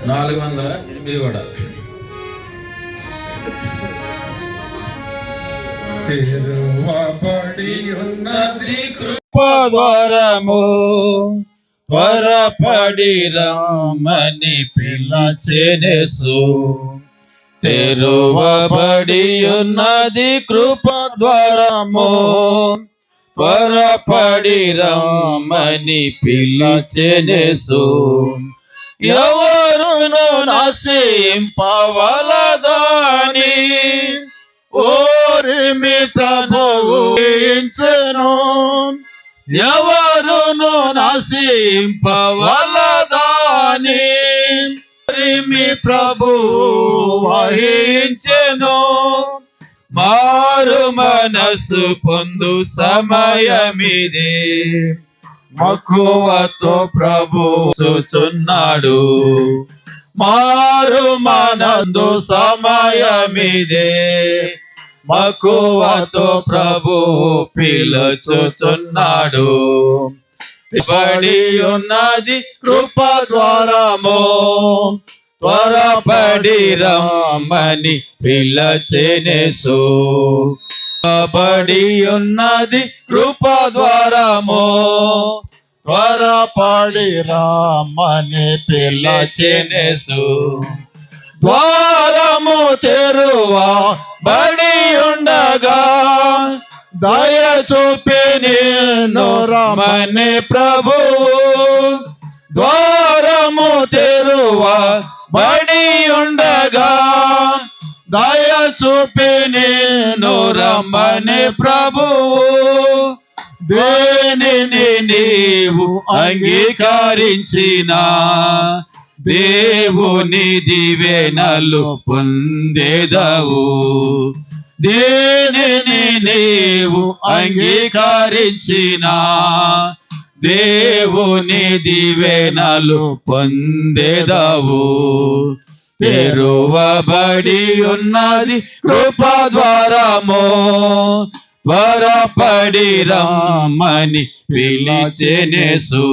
408 కూడా. తెరువబడి ఉన్నది కృపద్వారము, త్వరపడి రమ్మని పిలిచెనేసు. తెరువబడి ఉన్నది కృపద్వారము, త్వరపడి రమ్మని పిలిచెనేసు. ఎవరును నశింపవలదని ఓరిమి ప్రభువును. ఎవరును నశింపవలదని ఓరిమి ప్రభువు వహించెను. మారు మనసు పొందు సమయమిదే, మక్కువతో ప్రభు చూచున్నాడు. మారు మనసు సమయమిదే, మక్కువతో ప్రభు పిలుచుచున్నాడు. బడి ఉన్నది కృపద్వారము, త్వరపడి రమ్మని పిలిచెనేసు. బడి ఉన్నది కృపద్వారము, త్వరపడి రమ్మని పిలిచెనేసు. ద్వారము తెరువా బడి ఉండగా దయ చూపి నిన్ను రమ్మని ప్రభువు. ద్వారము తెరువా బడి ఉండగా దయ చూపి నిన్ను రమ్మని ప్రభువు. దేనిని నీవు అంగీకరించినా దేవుని దీవెనలు పొందేదవు. దేనిని నీవు అంగీకరించినా దేవుని దీవెనలు పొందేదవు. తెరువబడి ఉన్నది కృపద్వారము, త్వరపడి రమ్మని పిలిచెనేసు.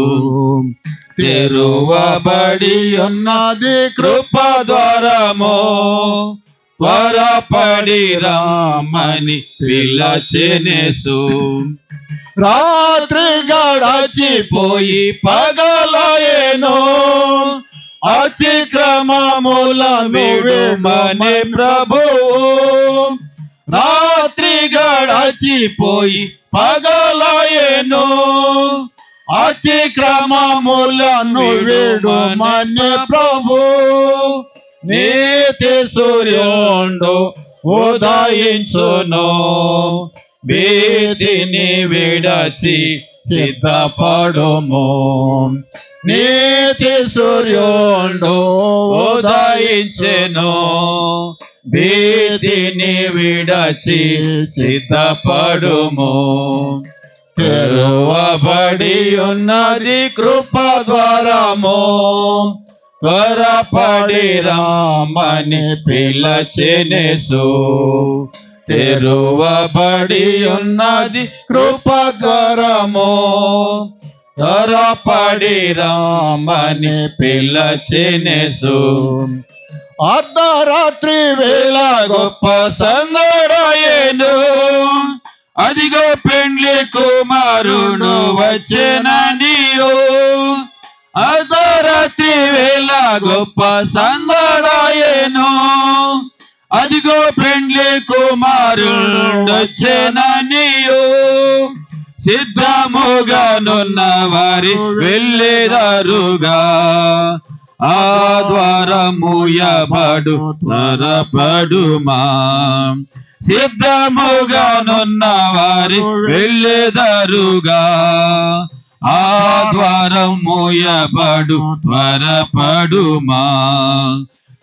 తెరువబడి ఉన్నది కృపద్వారము, త్వరపడి రమ్మని పిలిచెనేసు. రాత్రి గడచిపోయి పగలయేను, అతిక్రమములను విడుమని ప్రభువు. రాత్రి గడచిపోయి పగలయేను, అతిక్రమములను విడుమని ప్రభు. నీతి సూర్యుడు ఉదయించును, భీతిని విడచి సిద్ధపడుము. నీతి సూర్యుడు ఉదయించెను, భీతిని విడచి సిద్ధపడుము. తెరువబడి ఉన్నది కృపద్వారము, త్వరపడి రమ్మని పిలిచెనేసు. తెరువబడి ఉన్నది కృపద్వారము, త్వరపడి రమ్మని పిలిచెనేసు. అర్ధరాత్రి వేళ గొప్ప సందడాయెను, అదిగో పెండ్లి కుమారుడు వచ్చెననియు. అర్ధరాత్రి వేళ గొప్ప సందడాయెను, అదిగో పెండ్లి కుమారుడు వచ్చెననియు. సిద్ధముగానున్న వారి వెళ్ళెదరుగా, ఆ ద్వారముయబడు త్వరపడుమా. సిద్ధముగానున్న వారి వెళ్ళెదరుగా, ఆ ద్వారముయబడు త్వరపడుమా.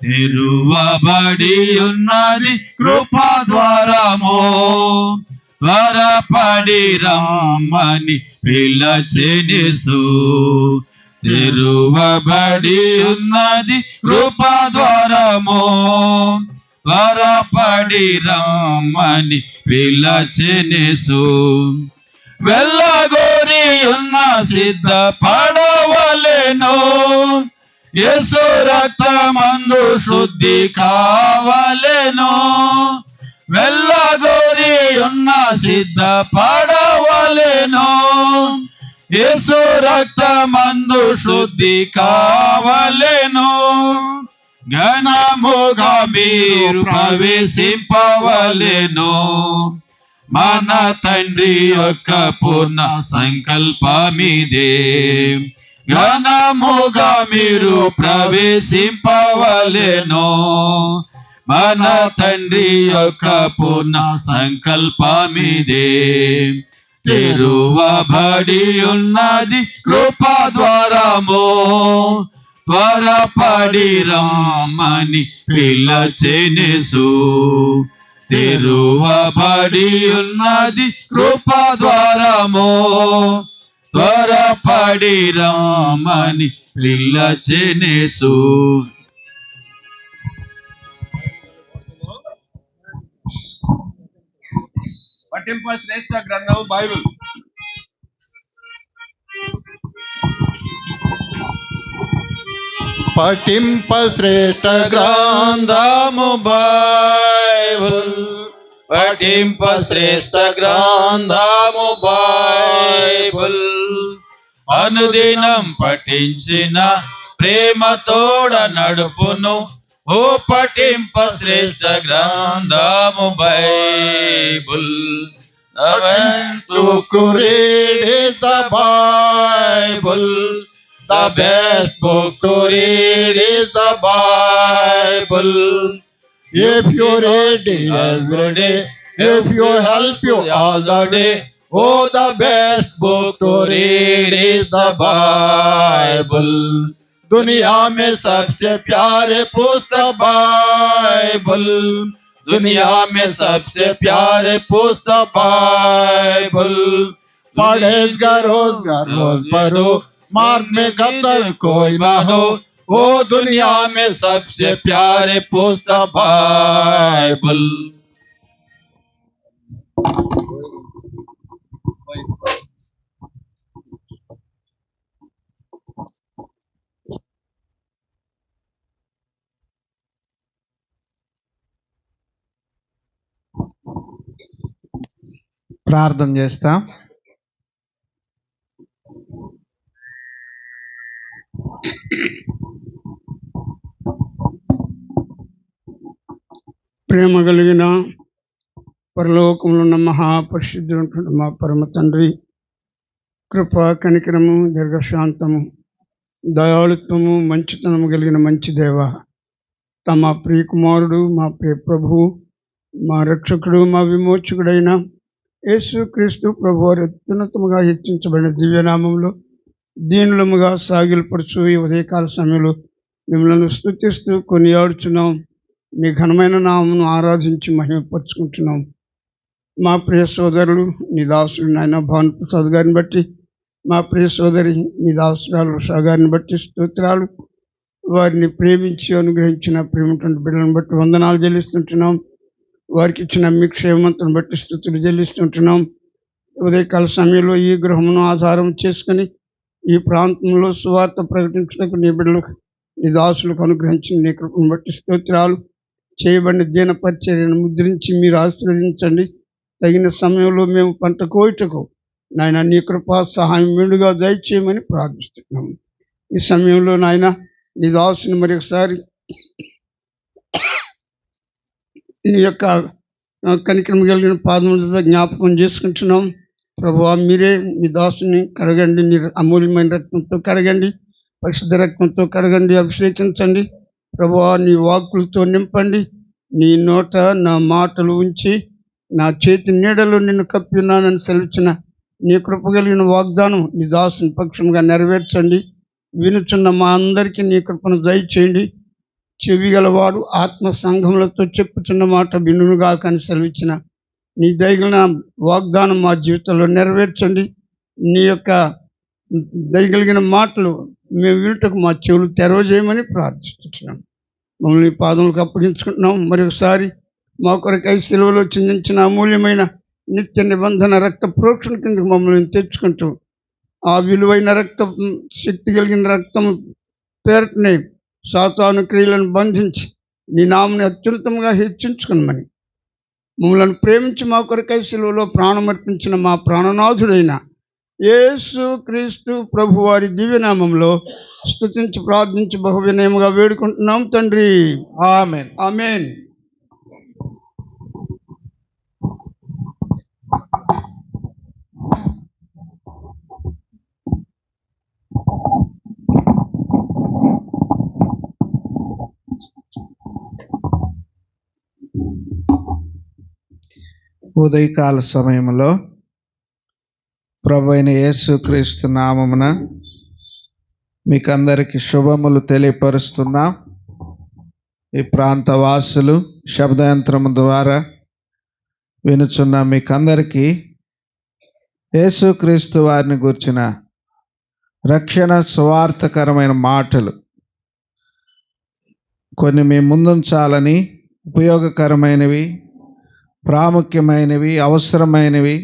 తెరువబడి ఉన్నది కృపద్వారము, త్వరపడి రమ్మని పిలిచెనేసు. తెరువబడి ఉన్నది కృపద్వారము, త్వరపడి రమ్మని పిలిచెనేసు. వెళ్ళగోరి ఉన్న సిద్ధపడవలెను, యేసు రక్తమందు శుద్ధి కావలెను, వెళ్ళగోరి ఉన్న సిద్ధపడవలెను. యేసు రక్తమందు శుద్ధి కావలెను, ఘనముగా మీరు ప్రవేశింపవలెను. మన తండ్రి యొక్క పూర్ణ సంకల్పమిదే, ఘనముగా మీరు ప్రవేశింపవలెను. మన తండ్రి యొక్క పూర్ణ సంకల్పమిదే. తెరువబడి ఉన్నది కృపా ద్వారము, త్వరపడి రమ్మని పిలచెనెసు. తెరువబడి ఉన్నది కృపా ద్వారము, త్వరపడి రమ్మని పిలచెనెసు. పఠింప శ్రేష్ఠ గ్రంథము బైబిల్. పఠింప శ్రేష్ఠ గ్రంథము బైబిల్, పఠింప శ్రేష్ఠ గ్రంథము బైబిల్. అనుదినం పఠించిన ప్రేమతోడ నడుపును, ఓ పఠింప శ్రేష్ఠ గ్రంథము Bible. To read is the Bible. The best book to read is the Bible. If you read it every day, if you help you all the day, oh, the best book to read is the Bible. दुनिया में सबसे प्यारे पुस्तक Bible, दुनिया में सबसे प्यारे पुस्तक बाइबल. पढ़ेगा रोज पढ़ो, मार्ग में गंदर कोई ना हो, वो दुनिया में सबसे प्यारे पुस्तक बाइबल. ప్రార్థన చేస్తాం. ప్రేమ కలిగిన పరలోకంలో ఉన్న మహాపరిశుద్ధుడు మా పరమ తండ్రి, కృప, కనికరము, దీర్ఘశాంతము, దయాళుత్వము, మంచితనము కలిగిన మంచి దేవ, తమ ప్రియ కుమారుడు, మా ప్రియ ప్రభువు, మా రక్షకుడు, మా విమోచకుడైన యేసుక్రీస్తు ప్రభువారి అత్యున్నతముగా హెచ్చించబడిన దివ్యనామంలో దీనులముగా సాగిలపడుచు ఈ ఉదయకాల సమయంలో మిమ్మల్ని స్తుతిస్తూ కొనియాడుచున్నాం. మీ ఘనమైన నామమును ఆరాధించి మహిమపరుచుకుంటున్నాం. మా ప్రియ సోదరులు నీ దాసుడు నాయన భాను ప్రసాద్ గారిని బట్టి, మా ప్రియ సోదరి నీ దాసురాలు ఉషా గారిని బట్టి స్తోత్రాలు. వారిని ప్రేమించి అనుగ్రహించిన ప్రేమటువంటి బిడ్డలను బట్టి వందనాలు చెల్లిస్తుంటున్నాం. వారికి ఇచ్చిన మీ క్షేమంతను బట్టి స్తుతులు చెల్లిస్తుంటున్నాం. ఉదయకాల సమయంలో ఈ గృహమును ఆధారం చేసుకుని ఈ ప్రాంతంలో సువార్త ప్రకటించడానికి నీ బిడ్డలకు నీ దాసులకు అనుగ్రహించిన నీ కృపను బట్టి స్తోత్రాలు. చేయబడిన దీన పరిచర్యను ముద్రించి మీరు ఆశీర్వదించండి. తగిన సమయంలో మేము పంట కోయుటకు నాయన నీ కృపా సహాయం మెండుగా దయచేయమని ప్రార్థిస్తున్నాము. ఈ సమయంలో నాయన నీ దాసుని మరొకసారి నీ యొక్క కనికరం కలిగిన పాదములతో జ్ఞాపకం చేసుకుంటున్నాం. ప్రభువా, మీరే మీ దాసుని కడగండి, నీ అమూల్యమైన రక్తంతో కడగండి, పరిశుద్ధ రక్తంతో కడగండి, అభిషేకించండి. ప్రభువా, నీ వాక్కులతో నింపండి. నీ నోట నా మాటలు ఉంచి నా చేతి నీడలో నిన్ను కప్పి ఉన్నానని సెలవిచ్చిన నీ కృప కలిగిన వాగ్దానం నీ దాసుని పక్షంగా నెరవేర్చండి. వినుచున్న మా అందరికీ నీ కృపను దయచేయండి. చెవి గలవాడు ఆత్మ సంఘములతో చెప్పుచున్న మాట వినుగా కానీ సెలవిచ్చిన నీ దయగలిగిన వాగ్దానం మా జీవితంలో నెరవేర్చండి. నీ యొక్క దయగలిగిన మాటలు మేము వినుటకు మా చెవులు తెరవజేయమని ప్రార్థిస్తున్నాం. మమ్మల్ని పాదములకు అప్పగించుకుంటున్నాం. మరొకసారి మా కొరకై సెలవులో చిందించిన అమూల్యమైన నిత్య నిబంధన రక్త ప్రోక్షణ కిందకు మమ్మల్ని తెచ్చుకుంటూ ఆ విలువైన రక్త శక్తి కలిగిన రక్తం పేరటనే సాతాను క్రియలను బంధించి నీ నామని అత్యున్నతంగా హెచ్చించుకునమని మమ్మల్ని ప్రేమించి మా కొరకై శిలువలో ప్రాణమర్పించిన మా ప్రాణనాథుడైన యేసు క్రీస్తు ప్రభు వారి దివ్యనామంలో స్తుతించి ప్రార్థించి బహు వినయముగా వేడుకుంటున్నాం తండ్రి. ఆమేన్. ఆమేన్. ఉదయకాల సమయంలో ప్రభు అయిన యేసుక్రీస్తు నామమున మీకందరికి శుభములు తెలియపరుస్తున్నాం. ఈ ప్రాంత వాసులు శబ్దయంత్రము ద్వారా వినుచున్న మీకందరికీ యేసుక్రీస్తు వారిని గుర్చిన రక్షణ సువార్తకరమైన మాటలు కొన్ని మీ ముందుంచాలని, ఉపయోగకరమైనవి, ప్రాముఖ్యమైనవి, అవసరమైనవి,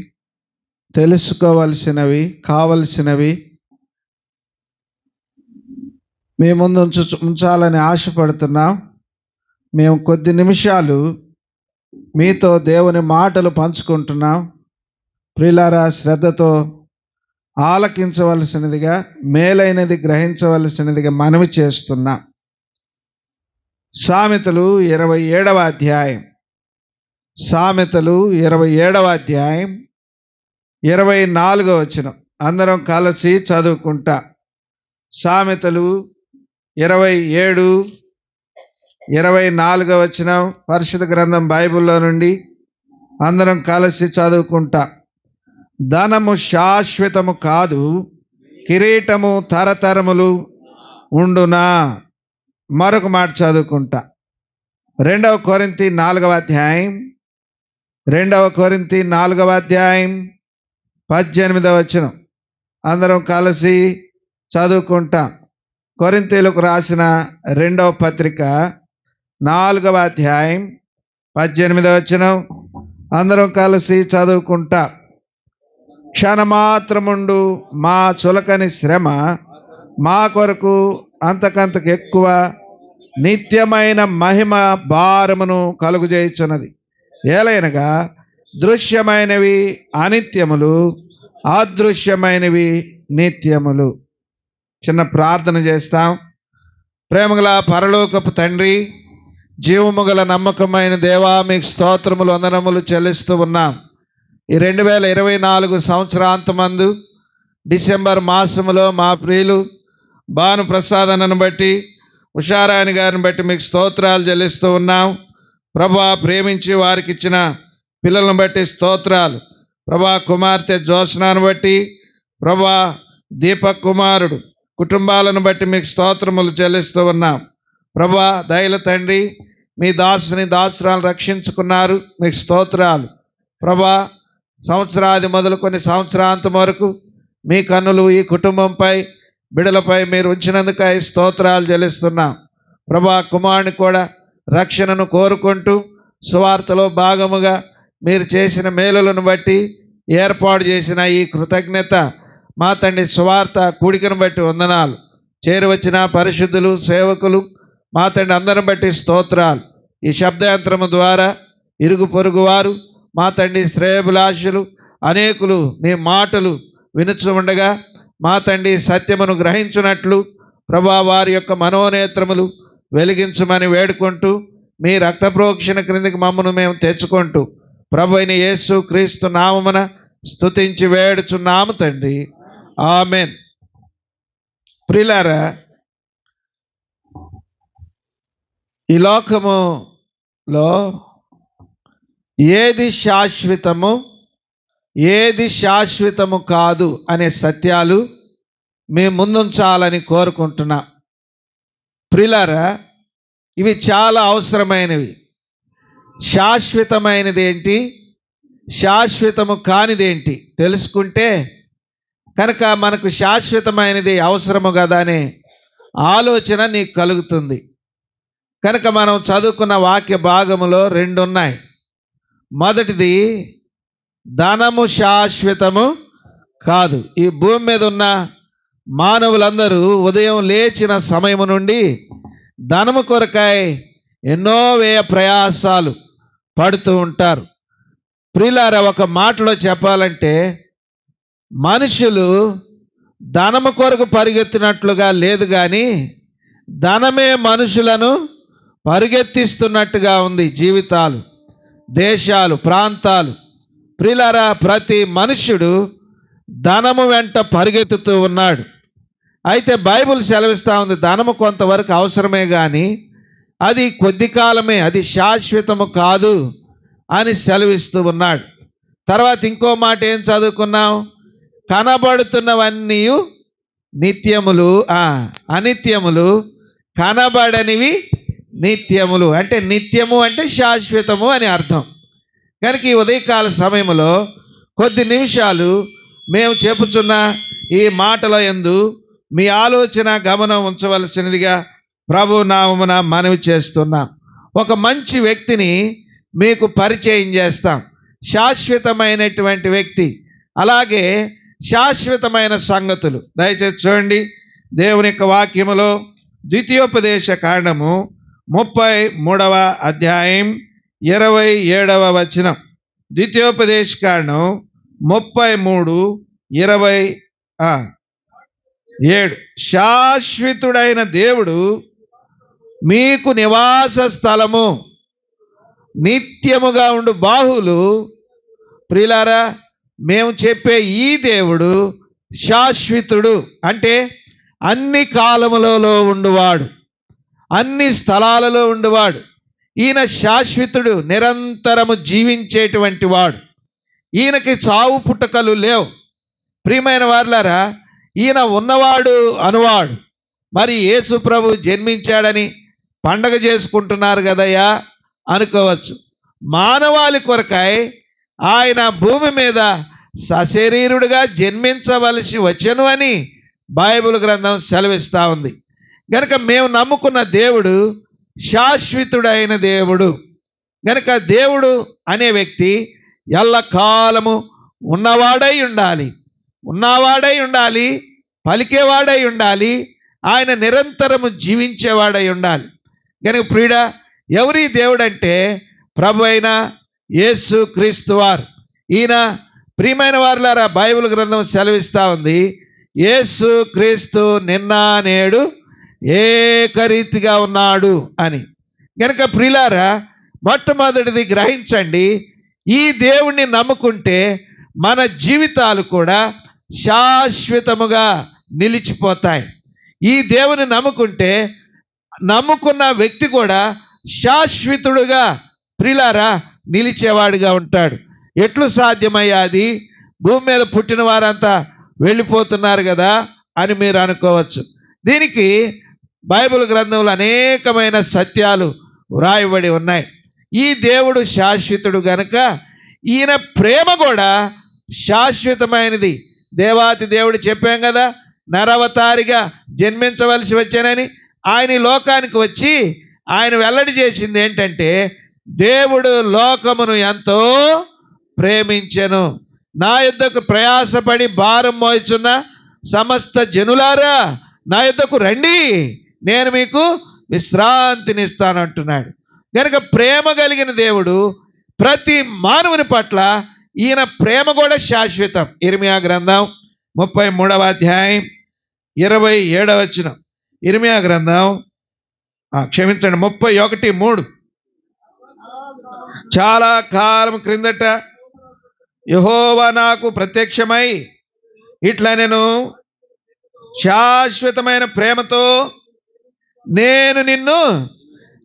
తెలుసుకోవలసినవి, కావలసినవి మీ ముందు ఉంచాలని ఆశపడుతున్నాం. మేము కొద్ది నిమిషాలు మీతో దేవుని మాటలు పంచుకుంటున్నాం. ప్రియులారా, శ్రద్ధతో ఆలకించవలసినదిగా, మేలైనది గ్రహించవలసినదిగా మనవి చేస్తున్నాం. సామెతలు 27వ అధ్యాయం, సామెతలు 27వ అధ్యాయం 24వ వచనం అందరం కలిసి చదువుకుంటా. సామెతలు 27:24వ వచనం పరిశుద్ధ గ్రంథం బైబిల్లో నుండి అందరం కలిసి చదువుకుంటా. ధనము శాశ్వతము కాదు, కిరీటము తరతరములు ఉండునా. మరొక మాట చదువుకుంటా. 2 కొరింథీ 4వ అధ్యాయం, 2 కొరింథీ 4వ అధ్యాయం 18వ వచనం అందరం కలిసి చదువుకుంటాం. కొరింథీలకు రాసిన 2వ పత్రిక 4వ అధ్యాయం 18వ వచనం అందరం కలిసి చదువుకుంటాం. క్షణమాత్రముండు మా చులకని శ్రమ మా కొరకు అంతకంతకు ఎక్కువ నిత్యమైన మహిమ భారమును కలుగుజేయుచున్నది. ఏలైనగా దృశ్యమైనవి అనిత్యములు, అదృశ్యమైనవి నిత్యములు. చిన్న ప్రార్థన చేస్తాం. ప్రేమగల పరలోకపు తండ్రి, జీవము గల నమ్మకమైన దేవా, మీకు స్తోత్రములు, వందనములు చెల్లిస్తూ ఉన్నాం. ఈ 2024 సంవత్సరాంతమందు డిసెంబర్ మాసములో మా ప్రియులు భానుప్రసాద్ అన్నను బట్టి, ఉషారాయణ గారిని బట్టి మీకు స్తోత్రాలు చెల్లిస్తూ ఉన్నాం. ప్రభా, ప్రేమించి వారికి ఇచ్చిన పిల్లలను బట్టి స్తోత్రాలు. ప్రభా, కుమార్తె జోష్నాను బట్టి, ప్రభా దీపక్ కుమారుడు కుటుంబాలను బట్టి మీకు స్తోత్రములు చెల్లిస్తూ ఉన్నాం. ప్రభా, దయల తండ్రి, మీ దాసుని దాసురాలను రక్షించుకున్నారు, మీకు స్తోత్రాలు. ప్రభా, సంవత్సరాది మొదలుకొని సంవత్సరాంతం వరకు మీ కన్నులు ఈ కుటుంబంపై, బిడలపై మీరు ఉంచినందుకై స్తోత్రాలు చెల్లిస్తున్నాం. ప్రభా, కుమారుని కూడా రక్షణను కోరుకుంటూ సువార్తలో భాగముగా మీరు చేసిన మేలులను బట్టి, ఏర్పాటు చేసిన ఈ కృతజ్ఞత మా తండ్రి సువార్త కూడికను బట్టి వందనాలు. చేరువచ్చిన పరిశుద్ధులు, సేవకులు మా తండ్రి అందరిని బట్టి స్తోత్రాలు. ఈ శబ్దయంత్రము ద్వారా ఇరుగు పొరుగు వారు మా తండ్రి శ్రేయభిలాషులు అనేకులు మీ మాటలు వినుచు ఉండగా మా తండ్రి సత్యమును గ్రహించున్నట్లు ప్రభా వారి యొక్క మనోనేత్రములు వెలిగించమని వేడుకుంటూ, మీ రక్త ప్రోక్షణ క్రిందికి మమ్మను మేము తెచ్చుకుంటూ ప్రభు అయిన యేసు క్రీస్తు నామమున స్తుతించి వేడుచున్నాము తండ్రి. ఆమెన్. ప్రియులారా, ఈ లోకములో ఏది శాశ్వతము, ఏది శాశ్వతము కాదు అనే సత్యాలు మేము ముందుంచాలని కోరుకుంటున్నా. ప్రియులారా, ఇవి చాలా అవసరమైనవి. శాశ్వతమైనది ఏంటి, శాశ్వతము కానిదేంటి తెలుసుకుంటే కనుక మనకు శాశ్వతమైనది అవసరము కదా అనే ఆలోచన నీకు కలుగుతుంది. కనుక మనం చదువుకున్న వాక్య భాగములో 2 ఉన్నాయి. మొదటిది, ధనము శాశ్వతము కాదు. ఈ భూమి మీద ఉన్న మానవులందరూ ఉదయం లేచిన సమయం నుండి ధనము కొరకై ఎన్నో వ్యయ ప్రయాసాలు పడుతూ ఉంటారు. ప్రియులారా, ఒక మాటలో చెప్పాలంటే మనుషులు ధనము కొరకు పరిగెత్తినట్లుగా లేదు, కానీ ధనమే మనుషులను పరిగెత్తిస్తున్నట్టుగా ఉంది. జీవితాలు, దేశాలు, ప్రాంతాలు. ప్రియులారా, ప్రతి మనుష్యుడు ధనము వెంట పరిగెత్తుతూ ఉన్నాడు. అయితే బైబిల్ సెలవిస్తూ ఉంది, ధనము కొంతవరకు అవసరమే కానీ అది కొద్ది కాలమే, అది శాశ్వతము కాదు అని సెలవిస్తూ ఉన్నాడు. తర్వాత ఇంకో మాట ఏం చదువుకున్నాం? కనబడుతున్నవన్నీ నిత్యములు, అనిత్యములు, కనబడనివి నిత్యములు. అంటే నిత్యము అంటే శాశ్వతము అని అర్థం. కనుక ఈ ఉదయకాల సమయంలో కొద్ది నిమిషాలు మేము చెప్పుచున్న ఈ మాటల యందు మీ ఆలోచన గమనం ఉంచవలసినదిగా ప్రభు నామమున మనవి చేస్తున్నాం. ఒక మంచి వ్యక్తిని మీకు పరిచయం చేస్తాం. శాశ్వతమైనటువంటి వ్యక్తి, అలాగే శాశ్వతమైన సంగతులు. దయచేసి చూడండి, దేవుని యొక్క వాక్యములో ద్వితీయోపదేశ కాండము 33వ అధ్యాయం 27వ వచనం. ద్వితీయోపదేశ కాండం 33:27. శాశ్వతుడైన దేవుడు మీకు నివాస స్థలము, నిత్యముగా ఉండు బాహులు. ప్రియులారా, మేము చెప్పే ఈ దేవుడు శాశ్వతుడు. అంటే అన్ని కాలములలో ఉండువాడు, అన్ని స్థలాలలో ఉండువాడు. ఈయన శాశ్వతుడు, నిరంతరము జీవించేటువంటి వాడు. ఈయనకి చావు పుట్టుకలు లేవు. ప్రియమైన వారులారా, ఈయన ఉన్నవాడు అనువాడు. మరి యేసు ప్రభు జన్మించాడని పండగ చేసుకుంటున్నారు కదయ్యా అనుకోవచ్చు. మానవాళి కొరకై ఆయన భూమి మీద సశరీరుడుగా జన్మించవలసి వచ్చెను అని బైబిల్ గ్రంథం సెలవిస్తూ ఉంది. గనుక మేము నమ్ముకున్న దేవుడు శాశ్వతుడైన దేవుడు. గనుక దేవుడు అనే వ్యక్తి ఎల్లకాలము ఉన్నవాడై ఉండాలి, పలికేవాడై ఉండాలి. ఆయన నిరంతరము జీవించేవాడై ఉండాలి. కనుక ప్రియుడా, ఎవరి దేవుడు అంటే ప్రభు అయిన యేసు క్రీస్తు వారు. ఈయన ప్రియమైన వారులారా, బైబిల్ గ్రంథం సెలవిస్తూ ఉంది, యేసు క్రీస్తు నిన్న నేడు ఏకరీతిగా ఉన్నాడు అని. కనుక ప్రియులారా, మొట్టమొదటిది గ్రహించండి, ఈ దేవుణ్ణి నమ్ముకుంటే మన జీవితాలు కూడా శాశ్వతముగా నిలిచిపోతాయి. ఈ దేవుని నమ్ముకుంటే నమ్ముకున్న వ్యక్తి కూడా శాశ్వతుడుగా ప్రియులారా నిలిచేవాడిగా ఉంటాడు. ఎట్లు సాధ్యమయ్యాది? భూమి మీద పుట్టిన వారంతా వెళ్ళిపోతున్నారు కదా అని మీరు అనుకోవచ్చు. దీనికి బైబిల్ గ్రంథంలో అనేకమైన సత్యాలు వ్రాయబడి ఉన్నాయి. ఈ దేవుడు శాశ్వతుడు గనుక ఈయన ప్రేమ కూడా శాశ్వతమైనది. దేవాతి దేవుడు చెప్పాం కదా, నరవతారిగా జన్మించవలసి వచ్చానని. ఆయన ఈ లోకానికి వచ్చి ఆయన వెల్లడి చేసింది ఏంటంటే, దేవుడు లోకమును ఎంతో ప్రేమించెను, నా యొద్దకు ప్రయాసపడి భారం మోయిచున్న సమస్త జనులారా నా యొద్దకు రండి, నేను మీకు విశ్రాంతినిస్తానంటున్నాడు. కనుక ప్రేమ కలిగిన దేవుడు ప్రతి మానవుని పట్ల ఈయన ప్రేమ కూడా శాశ్వతం. ఇర్మియా గ్రంథం 33వ అధ్యాయం 27వ వచనం. ఇర్మియా గ్రంథం 31:3. చాలా కాలం క్రిందట యెహోవా నాకు ప్రత్యక్షమై ఇట్లా, నేను శాశ్వతమైన ప్రేమతో నేను నిన్ను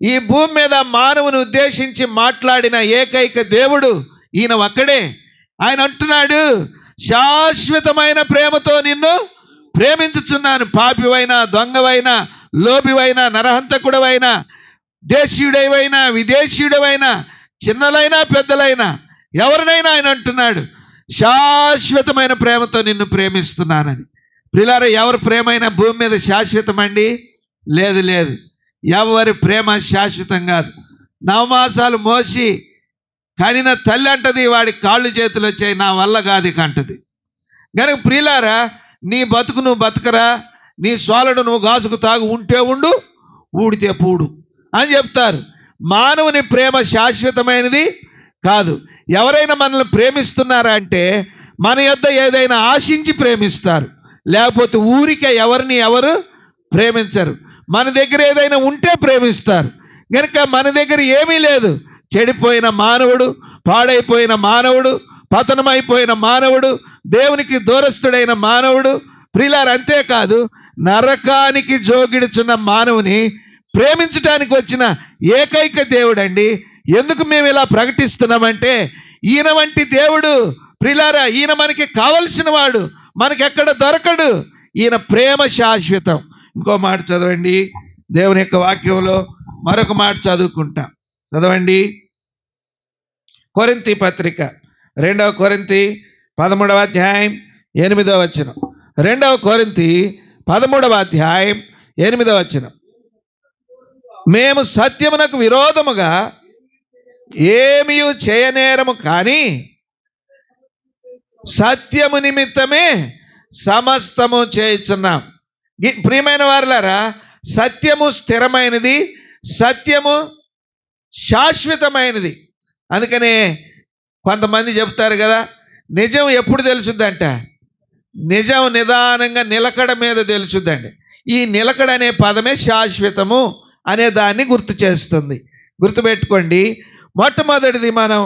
ఈ భూమి మీద మానవుని ఉద్దేశించి మాట్లాడిన ఏకైక దేవుడు ఈయన ఒక్కడే. ఆయన అంటున్నాడు, శాశ్వతమైన ప్రేమతో నిన్ను ప్రేమించుచున్నాను. పాపివైనా, దొంగవైనా, లోబివైనా, నరహంతకుడవైనా, దేశీయుడైనా, విదేశీయుడవైనా, చిన్నలైనా పెద్దలైనా ఎవరినైనా ఆయన అంటున్నాడు, శాశ్వతమైన ప్రేమతో నిన్ను ప్రేమిస్తున్నానని. ప్రియులారా, ఎవరి ప్రేమైనా భూమి మీద శాశ్వతమండి? లేదు, లేదు. ఎవరి ప్రేమ శాశ్వతం కాదు. నవమాసాలు మోసి కనిన తల్లి అంటది, వాడి కాళ్ళు చేతులు వచ్చాయి, నా వల్ల కాదు ఇక అంటది. కనుక ప్రియులారా, నీ బతుకు నువ్వు బతకరా, నీ సోలడు నువ్వు గాజుకు తాగు, ఉంటే ఉండు, ఊడితే పూడు అని చెప్తారు. మానవుని ప్రేమ శాశ్వతమైనది కాదు. ఎవరైనా మనల్ని ప్రేమిస్తున్నారా అంటే మన యొద్ద ఏదైనా ఆశించి ప్రేమిస్తారు, లేకపోతే ఊరికే ఎవరు ప్రేమించరు. మన దగ్గర ఏదైనా ఉంటే ప్రేమిస్తారు. కనుక మన దగ్గర ఏమీ లేదు, చెడిపోయిన మానవుడు, పాడైపోయిన మానవుడు, పతనమైపోయిన మానవుడు, దేవునికి దూరస్తుడైన మానవుడు, ప్రియులారు అంతేకాదు నరకానికి జోగిడుచున్న మానవుని ప్రేమించడానికి వచ్చిన ఏకైక దేవుడండి. ఎందుకు మేము ఇలా ప్రకటిస్తున్నామంటే ఈయన వంటి దేవుడు, ప్రియులారా, ఈయన మనకి కావలసిన వాడు, మనకెక్కడ దొరకడు. ఈయన ప్రేమ శాశ్వతం. ఇంకో మాట చదవండి, దేవుని యొక్క వాక్యంలో మరొక మాట చదువుకుంటాం. చదవండి, కొరింథీ పత్రిక 2వ కొరింథీ 13వ అధ్యాయం 8వ వచనం. 2వ కొరింథీ 13వ అధ్యాయం 8వ వచనం. మేము సత్యమునకు విరోధముగా ఏమీ చేయనేరము, కానీ సత్యము నిమిత్తమే సమస్తము చేయుచున్నాం. ప్రియమైన వారులారా, సత్యము స్థిరమైనది, సత్యము శాశ్వతమైనది. అందుకనే కొంతమంది చెప్తారు కదా, నిజం ఎప్పుడు తెలుసుద్దంట? నిజం నిదానంగా నిలకడ మీద తెలుసుద్దండి. ఈ నిలకడ అనే పదమే శాశ్వతము అనే దాన్ని గుర్తు చేస్తుంది. గుర్తుపెట్టుకోండి, మొట్టమొదటిది మనం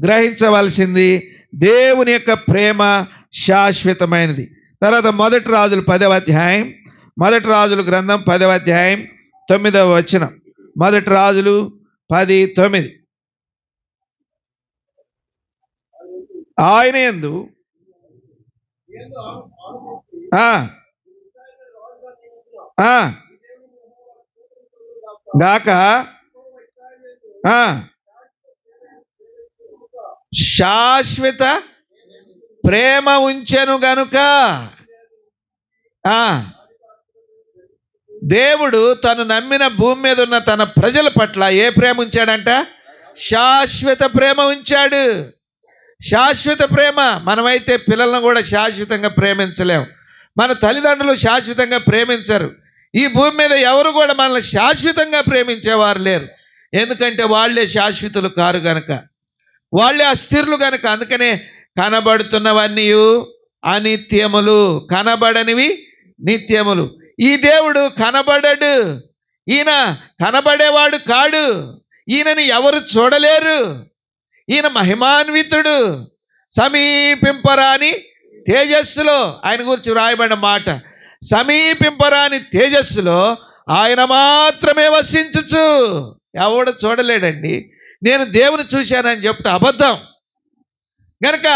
గ్రహించవలసింది దేవుని యొక్క ప్రేమ శాశ్వతమైనది. తర్వాత మొదటి రాజులు 10వ అధ్యాయం, మొదటి రాజుల గ్రంథం 10వ అధ్యాయం 9వ వచనం. మొదటి రాజులు 10:9. ఆయన యందు గాక శాశ్వత ప్రేమ ఉంచెను గనుక. దేవుడు తను నమ్మిన భూమి మీద ఉన్న తన ప్రజల పట్ల ఏ ప్రేమ ఉంచాడంట? శాశ్వత ప్రేమ ఉంచాడు. శాశ్వత ప్రేమ. మనమైతే పిల్లలను కూడా శాశ్వతంగా ప్రేమించలేము, మన తల్లిదండ్రులు శాశ్వతంగా ప్రేమించరు. ఈ భూమి మీద ఎవరు కూడా మనల్ని శాశ్వతంగా ప్రేమించేవారు లేరు. ఎందుకంటే వాళ్ళే శాశ్వతులు కారు గనక, వాళ్ళే అస్థిరులు గనక. అందుకనే కనబడుతున్నవన్నీ అనిత్యములు, కనబడనివి నిత్యములు. ఈ దేవుడు కనబడడు, ఈయన కనబడేవాడు కాడు, ఈయనని ఎవరు చూడలేరు. ఈయన మహిమాన్వితుడు, సమీపింపరాని తేజస్సులో. ఆయన గురించి వ్రాయబడిన మాట, సమీపింపరాని తేజస్సులో ఆయన మాత్రమే వసించుచు. ఎవడు చూడలేడండి. నేను దేవుని చూశానని చెప్తే అబద్ధం. గనక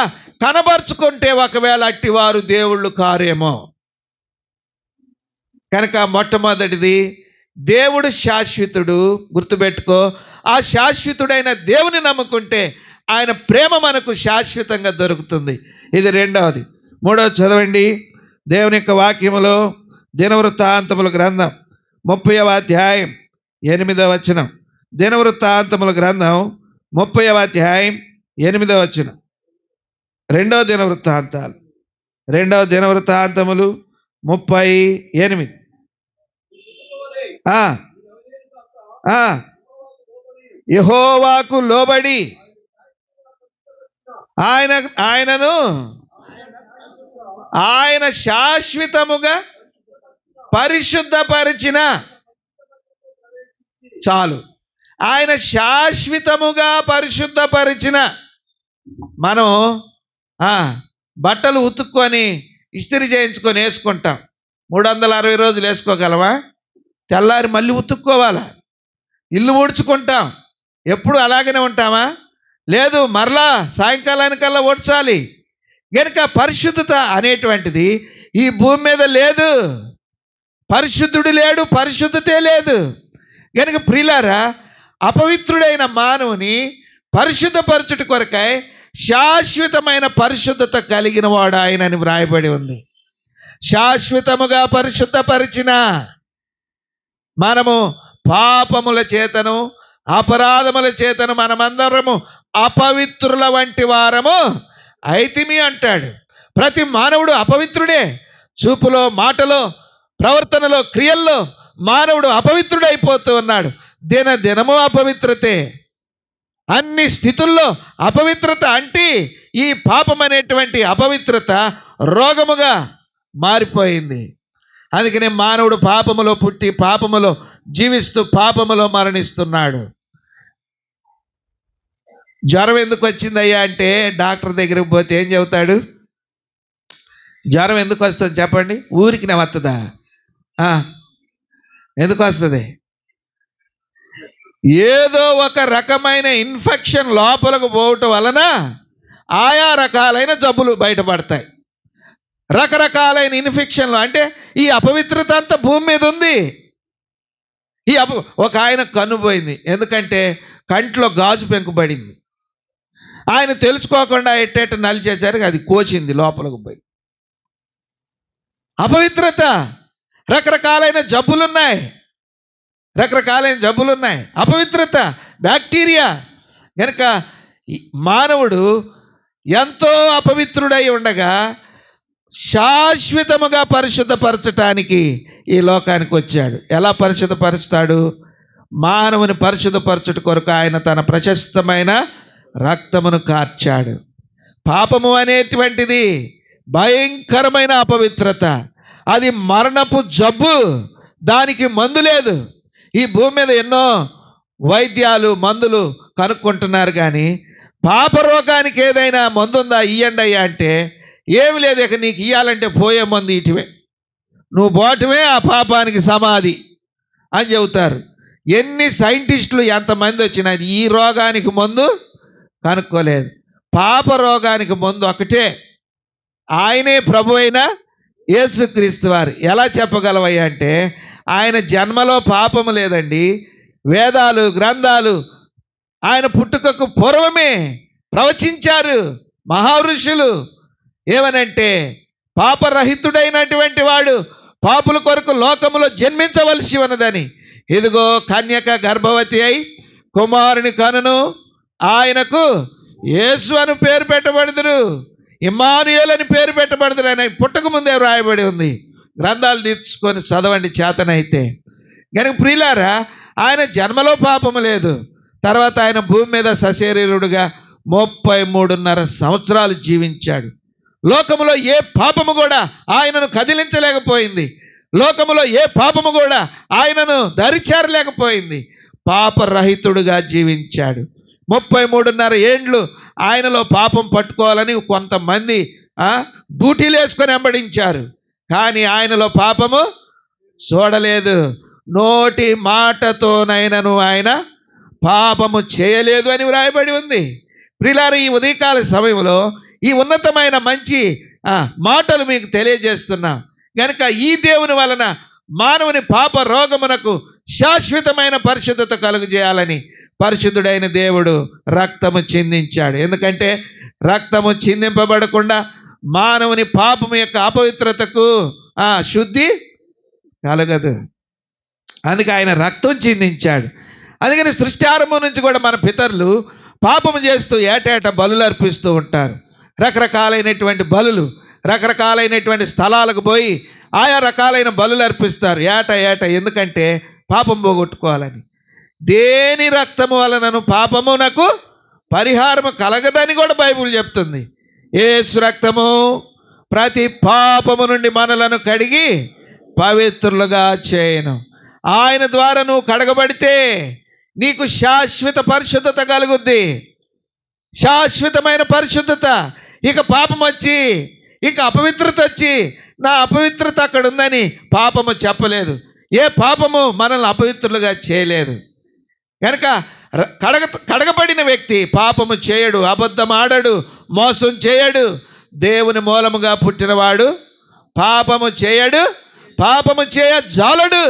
కనబరుచుకుంటే ఒకవేళ అట్టివారు దేవుళ్ళు కారేమో. కనుక మొట్టమొదటిది దేవుడు శాశ్వతుడు. గుర్తుపెట్టుకో, ఆ శాశ్వతుడైన దేవుని నమ్ముకుంటే ఆయన ప్రేమ మనకు శాశ్వతంగా దొరుకుతుంది. ఇది రెండవది. మూడవది చదవండి, దేవుని యొక్క వాక్యములో దినవృత్తాంతముల గ్రంథం 30వ అధ్యాయం 8వ వచనం. దినవృత్తాంతముల గ్రంథం 30వ అధ్యాయం 8వ వచనం. రెండవ దినవృత్తాంతములు 38. యెహోవాకు లోబడి ఆయన శాశ్వతముగా పరిశుద్ధపరిచిన చాలు. ఆయన శాశ్వతముగా పరిశుద్ధపరిచిన. మనం బట్టలు ఉతుక్కొని ఇస్త్రీ చేయించుకొని వేసుకుంటాం. 360 రోజులు వేసుకోగలమా? తెల్లారి మళ్ళీ ఉతుక్కోవాలా? ఇల్లు ఊడ్చుకుంటాం, ఎప్పుడు అలాగనే ఉంటామా? లేదు, మరలా సాయంకాలానికల్లా ఊడ్చాలి. గనుక పరిశుద్ధత అనేటువంటిది ఈ భూమి మీద లేదు. పరిశుద్ధుడు లేడు, పరిశుద్ధతే లేదు. గనుక ప్రియులారా, అపవిత్రుడైన మానవుని పరిశుద్ధపరచుట కొరకై శాశ్వతమైన పరిశుద్ధత కలిగిన వాడు ఆయనని వ్రాయబడి ఉంది. శాశ్వతముగా పరిశుద్ధపరిచిన మనము పాపముల చేతను అపరాధముల చేతను మనమందరము అపవిత్రుల వంటి వారము అయితిమి అంటాడు. ప్రతి మానవుడు అపవిత్రుడే. చూపులో, మాటలో, ప్రవర్తనలో, క్రియల్లో మానవుడు అపవిత్రుడైపోతూ ఉన్నాడు. దినదినము అపవిత్రతే. అన్ని స్థితుల్లో అపవిత్రత అంటి ఈ పాపం అనేటువంటి అపవిత్రత రోగముగా మారిపోయింది. అందుకనే మానవుడు పాపములో పుట్టి పాపములో జీవిస్తూ పాపములో మరణిస్తున్నాడు. జ్వరం ఎందుకు వచ్చిందయ్యా అంటే డాక్టర్ దగ్గరికి పోతే ఏం చెబుతాడు? జ్వరం ఎందుకు వస్తుంది చెప్పండి? ఊరికి వస్తుందా? ఎందుకు వస్తుంది? ఏదో ఒక రకమైన ఇన్ఫెక్షన్ లోపలకు పోవటం వలన ఆయా రకాలైన జబ్బులు బయటపడతాయి. రకరకాలైన ఇన్ఫెక్షన్లు అంటే ఈ అపవిత్రత అంతా భూమి మీద ఉంది. ఒక ఆయన కన్ను పోయింది, ఎందుకంటే కంట్లో గాజు పెంకుబడింది. ఆయన తెలుసుకోకుండా ఎట్టేట నలిచేసరికి అది కోచింది, లోపలకు పోయి. అపవిత్రత. రకరకాలైన జబ్బులున్నాయి. అపవిత్రత, బ్యాక్టీరియా. కనుక మానవుడు ఎంతో అపవిత్రుడై ఉండగా శాశ్వతముగా పరిశుద్ధపరచటానికి ఈ లోకానికి వచ్చాడు. ఎలా పరిశుద్ధపరుస్తాడు? మానవుని పరిశుద్ధపరచుట కొరకు ఆయన తన ప్రశస్తమైన రక్తమును కార్చాడు. పాపము అనేటువంటిది భయంకరమైన అపవిత్రత. అది మరణపు జబ్బు. దానికి మందు లేదు. ఈ భూమి మీద ఎన్నో వైద్యాలు, మందులు కనుక్కుంటున్నారు, కానీ పాప రోగానికి ఏదైనా మందు ఉందా? ఇయ్యండి అయ్యా అంటే ఏమి లేదు. ఇక నీకు ఇయ్యాలంటే పోయే మందు ఇటువే, నువ్వు పోవటమే ఆ పాపానికి సమాధి అని చెబుతారు. ఎన్ని సైంటిస్టులు ఎంతమంది వచ్చినా ఈ రోగానికి మందు కనుక్కోలేదు. పాప రోగానికి మందు ఒకటే, ఆయనే ప్రభు అయిన యేసుక్రీస్తు వారు. ఎలా చెప్పగలవయ్యా అంటే ఆయన జన్మలో పాపము లేదండి. వేదాలు, గ్రంథాలు ఆయన పుట్టుకకు పూర్వమే ప్రవచించారు మహావృషులు. ఏమనంటే పాపరహితుడైనటువంటి వాడు పాపుల కొరకు లోకములో జన్మించవలసి ఉన్నదని. ఇదిగో కన్యక గర్భవతి అయి కుమారుని కనును, ఆయనకు యేసు అని పేరు పెట్టబడుదురు, ఇమ్మానుయేలు అని పేరు పెట్టబడుదురు అని పుట్టక ముందే వ్రాయబడి ఉంది. గ్రంథాలు తీసుకొని చదవండి చేతనైతే. కనుక ప్రియులారా, ఆయన జన్మలో పాపము లేదు. తర్వాత ఆయన భూమి మీద సశరీరుడుగా 33.5 సంవత్సరాలు జీవించాడు. లోకములో ఏ పాపము కూడా ఆయనను కదిలించలేకపోయింది. లోకములో ఏ పాపము కూడా ఆయనను దరిచేరలేకపోయింది. పాపరహితుడుగా జీవించాడు. 33.5 ఏండ్లు ఆయనలో పాపం పట్టుకోవాలని కొంతమంది డ్యూటీలు వేసుకొని వెంబడించారు, కానీ ఆయనలో పాపము చూడలేదు. నోటి మాటతోనైనను ఆయన పాపము చేయలేదు అని వ్రాయబడి ఉంది. ప్రియులారా, ఈ ఉదయకాల సమయంలో ఈ ఉన్నతమైన మంచి మాటలు మీకు తెలియజేస్తున్నాం. కనుక ఈ దేవుని వలన మానవుని పాప రోగమునకు శాశ్వతమైన పరిశుద్ధత కలుగజేయాలని పరిశుద్ధుడైన దేవుడు రక్తము చిందించాడు. ఎందుకంటే రక్తము చిందింపబడకుండా మానవుని పాపము యొక్క అపవిత్రతకు శుద్ధి కలగదు. అందుకే ఆయన రక్తం చిందించాడు. అందుకని సృష్టి ఆరంభం నుంచి కూడా మన పితరులు పాపము చేస్తూ ఏటేటా బలులు అర్పిస్తూ ఉంటారు. రకరకాలైనటువంటి బలులు, రకరకాలైనటువంటి స్థలాలకు పోయి ఆయా రకాలైన బలులు అర్పిస్తారు ఏట. ఎందుకంటే పాపం పోగొట్టుకోవాలని. దేని రక్తము వలనను పాపమునకు పరిహారము కలగదని కూడా బైబిల్ చెప్తుంది. యేసు రక్తము ప్రతి పాపము నుండి మనలను కడిగి పవిత్రులుగా చేయను. ఆయన ద్వారా నువ్వు కడగబడితే నీకు శాశ్వత పరిశుద్ధత కలుగుద్ది. శాశ్వతమైన పరిశుద్ధత. ఇక పాపం వచ్చి, ఇక అపవిత్రత వచ్చి నా అపవిత్రత అక్కడ ఉందని పాపము చెప్పలేదు. ఏ పాపము మనల్ని అపవిత్రులుగా చేయలేదు. కనుక కడగబడిన వ్యక్తి పాపము చేయడు, అబద్ధం ఆడడు, మోసం చేయడు. దేవుని మూలముగా పుట్టినవాడు పాపము చేయడు, పాపము చేయజాలడు.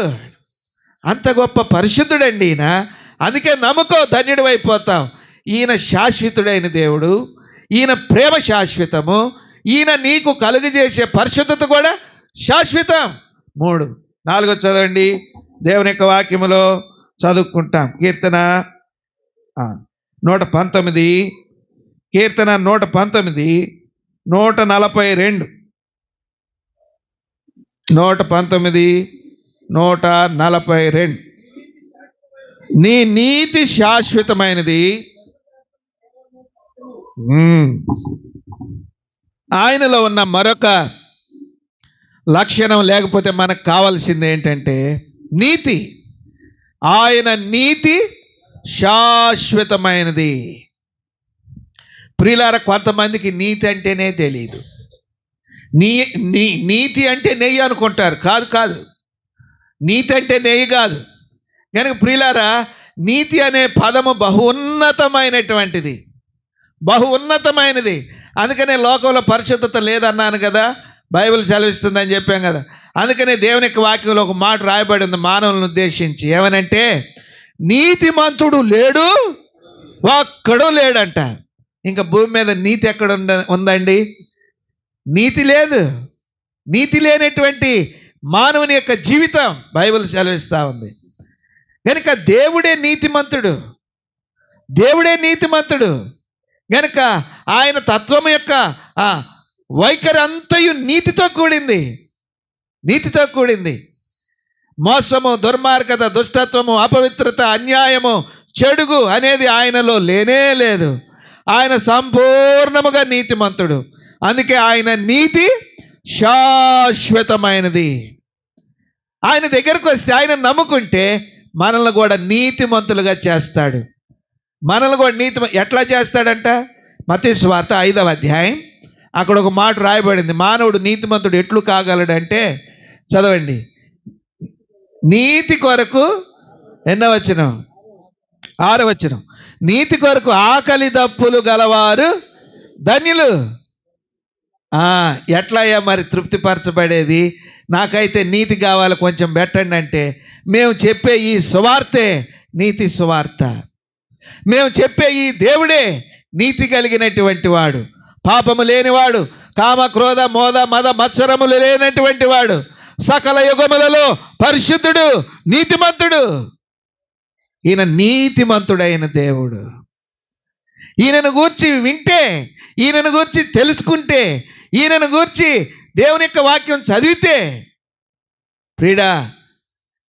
అంత గొప్ప పరిశుద్ధుడండి ఈయన. అందుకే నమ్ముకో, ధన్యుడు అయిపోతావు. ఈయన శాశ్వతుడైన దేవుడు. ఈయన ప్రేమ శాశ్వతము. ఈయన నీకు కలుగజేసే పరిశుద్ధత కూడా శాశ్వతం. 3, 4 చదవండి. దేవుని యొక్క వాక్యములో చదువుకుంటాం. కీర్తన 119, కీర్తన 119, 142. 119, 142. నీ నీతి శాశ్వతమైనది. ఆయనలో ఉన్న మరొక లక్షణం లేకపోతే మనకు కావాల్సింది ఏంటంటే నీతి. ఆయన నీతి శాశ్వతమైనది. ప్రియులారా, కొంతమందికి నీతి అంటేనే తెలియదు. నీతి అంటే నెయ్యి అనుకుంటారు. కాదు, నీతి అంటే నెయ్యి కాదు. కనుక ప్రియులారా, నీతి అనే పదము బహు ఉన్నతమైనటువంటిది. అందుకనే లోకంలో పరిశుద్ధత లేదన్నాను కదా, బైబిల్ సెలవిస్తుందని చెప్పాం కదా. అందుకనే దేవుని యొక్క వాక్యంలో ఒక మాట రాయబడి ఉంది మానవులను ఉద్దేశించి. ఏమనంటే, నీతిమంతుడు లేడు, ఒక్కడు లేడంట. ఇంకా భూమి మీద నీతి ఎక్కడ ఉందండి? నీతి లేదు. నీతి లేనటువంటి మానవుని యొక్క జీవితం బైబిల్ సెలవిస్తూ ఉంది. కనుక దేవుడే నీతిమంతుడు. కనుక ఆయన తత్వము యొక్క వైఖరి అంతయు నీతితో కూడింది. మోసము, దుర్మార్గత, దుష్టత్వము, అపవిత్రత, అన్యాయము, చెడుగు అనేది ఆయనలో లేనే లేదు. ఆయన సంపూర్ణముగా నీతిమంతుడు. అందుకే ఆయన నీతి శాశ్వతమైనది. ఆయన దగ్గరకు వస్తే, ఆయన నమ్ముకుంటే మనల్ని కూడా నీతిమంతులుగా చేస్తాడు. ఎట్లా చేస్తాడంట? మత్తయి సువార్త 5వ అధ్యాయం అక్కడ ఒక మాట రాయబడింది. మానవుడు నీతిమంతుడు ఎట్లు కాగలడంటే, చదవండి. నీతి కొరకు 6వ వచనం, నీతి కొరకు ఆకలి దప్పులు గలవారు ధన్యులు. ఎట్లయ్యా మరి తృప్తిపరచబడేది? నాకైతే నీతి కావాలి, కొంచెం పెట్టండి అంటే, మేము చెప్పే ఈ సువార్తే నీతి సువార్త. మేము చెప్పే ఈ దేవుడే నీతి కలిగినటువంటి వాడు, పాపము లేనివాడు, కామ, క్రోధ, మోద, మద, మత్సరములు లేనటువంటి వాడు, సకల యుగములలో పరిశుద్ధుడు, నీతిమంతుడు. ఈయన నీతిమంతుడైన దేవుడు. ఈయనను గూర్చి వింటే, ఈయనను గూర్చి తెలుసుకుంటే, ఈయనను గూర్చి దేవుని యొక్క వాక్యం చదివితే, ప్రియుడా,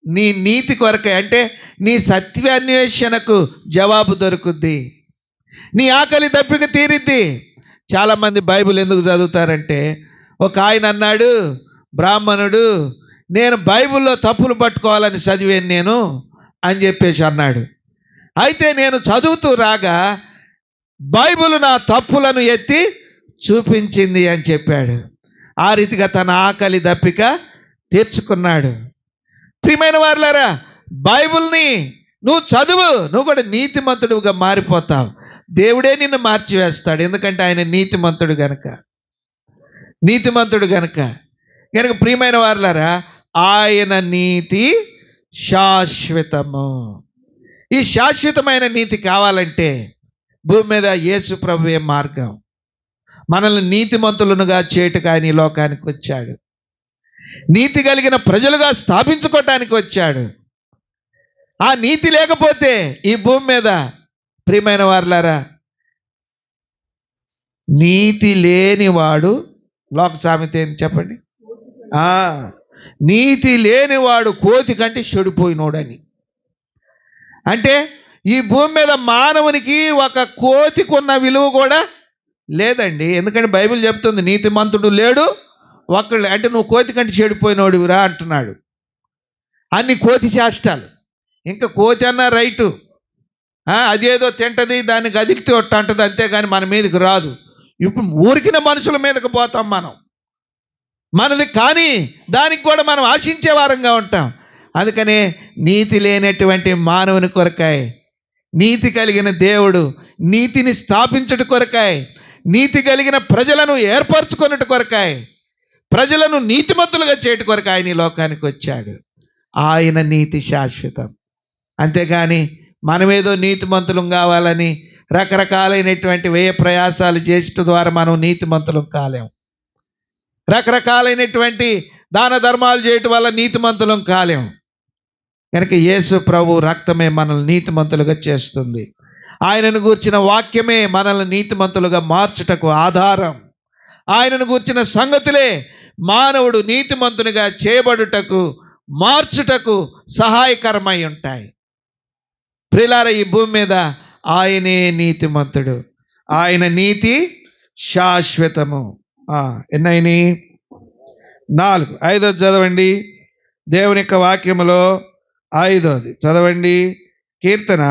నీ నీతి కొరకే అంటే నీ సత్యాన్వేషణకు జవాబు దొరుకుద్ది. నీ ఆకలి దప్పిక తీరిద్ది. చాలామంది బైబిల్ ఎందుకు చదువుతారంటే, ఒక ఆయన అన్నాడు, బ్రాహ్మణుడు, నేను బైబిల్లో తప్పులు పట్టుకోవాలని చదివాను నేను అని చెప్పేసి అన్నాడు. అయితే నేను చదువుతూ రాగా బైబిల్ నా తప్పులను ఎత్తి చూపించింది అని చెప్పాడు. ఆ రీతిగా తన ఆకలి దప్పిక తీర్చుకున్నాడు. ప్రియమైన వారులారా, బైబిల్ని నువ్వు చదువు, నువ్వు కూడా నీతిమంతుడిగా మారిపోతావు. దేవుడే నిన్ను మార్చివేస్తాడు. ఎందుకంటే ఆయన నీతిమంతుడు గనక. కనుక ప్రియమైన వారులారా, ఆయన నీతి శాశ్వతము. ఈ శాశ్వతమైన నీతి కావాలంటే భూమి మీద యేసు ప్రభువే మార్గం. మనల్ని నీతిమంతులనుగా చేయుటకు ఆయన ఈ లోకానికి వచ్చాడు. నీతి కలిగిన ప్రజలుగా స్థాపించుకోవటానికి వచ్చాడు. ఆ నీతి లేకపోతే ఈ భూమి మీద, ప్రియమైన వారులారా, నీతి లేనివాడు, లోక సామెత ఏంటి చెప్పండి? నీతి లేనివాడు కోతి కంటే చెడిపోయినోడని. అంటే ఈ భూమి మీద మానవునికి ఒక కోతికి ఉన్న విలువ కూడా లేదండి. ఎందుకంటే బైబిల్ చెప్తుంది నీతిమంతుడు లేడు ఒక్కళ్ళు. అంటే నువ్వు కోతి కంటే చెడిపోయినోడివిరా అంటున్నాడు. అన్ని కోతి చేష్టాలు. ఇంకా కోతి అన్నా రైటు, అదేదో తింటది, దానికి అదికితే ఒట్ట అంటది, అంతేగాని మన మీదకి రాదు. ఇప్పుడు ఊరికిన మనుషుల మీదకి పోతాం మనం. మనది కానీ దానికి కూడా మనం ఆశించే వారంగా ఉంటాం. అందుకనే నీతి లేనటువంటి మానవుని కొరకాయ నీతి కలిగిన దేవుడు నీతిని స్థాపించుట కొరకాయ, నీతి కలిగిన ప్రజలను ఏర్పరచుకున్నట్టు కొరకాయ, ప్రజలను నీతిమంతులుగా చేయట కొరకు ఆయన ఈ లోకానికి వచ్చాడు. ఆయన నీతి శాశ్వతం. అంతేగాని మనమేదో నీతిమంతులం కావాలని రకరకాలైనటువంటి వ్యయ ప్రయాసాలు చేసట ద్వారా మనం నీతిమంతులం కాలేము. రకరకాలైనటువంటి దాన ధర్మాలు చేయటం వల్ల నీతిమంతులం కాలేము. కనుక యేసు ప్రభు రక్తమే మనల్ని నీతిమంతులుగా చేస్తుంది. ఆయనను గూర్చిన వాక్యమే మనల్ని నీతిమంతులుగా మార్చుటకు ఆధారం. ఆయనను గూర్చిన సంగతులే మానవుడు నీతిమంతునిగా చేయబడుటకు మార్చుటకు సహాయకరమై ఉంటాయి. ప్రియులారా, ఈ భూమి మీద ఆయనే నీతిమంతుడు, ఆయన నీతి శాశ్వతము. ఎన్నైనా 4. 5వ చదవండి, దేవుని యొక్క వాక్యములో 5వది చదవండి. కీర్తన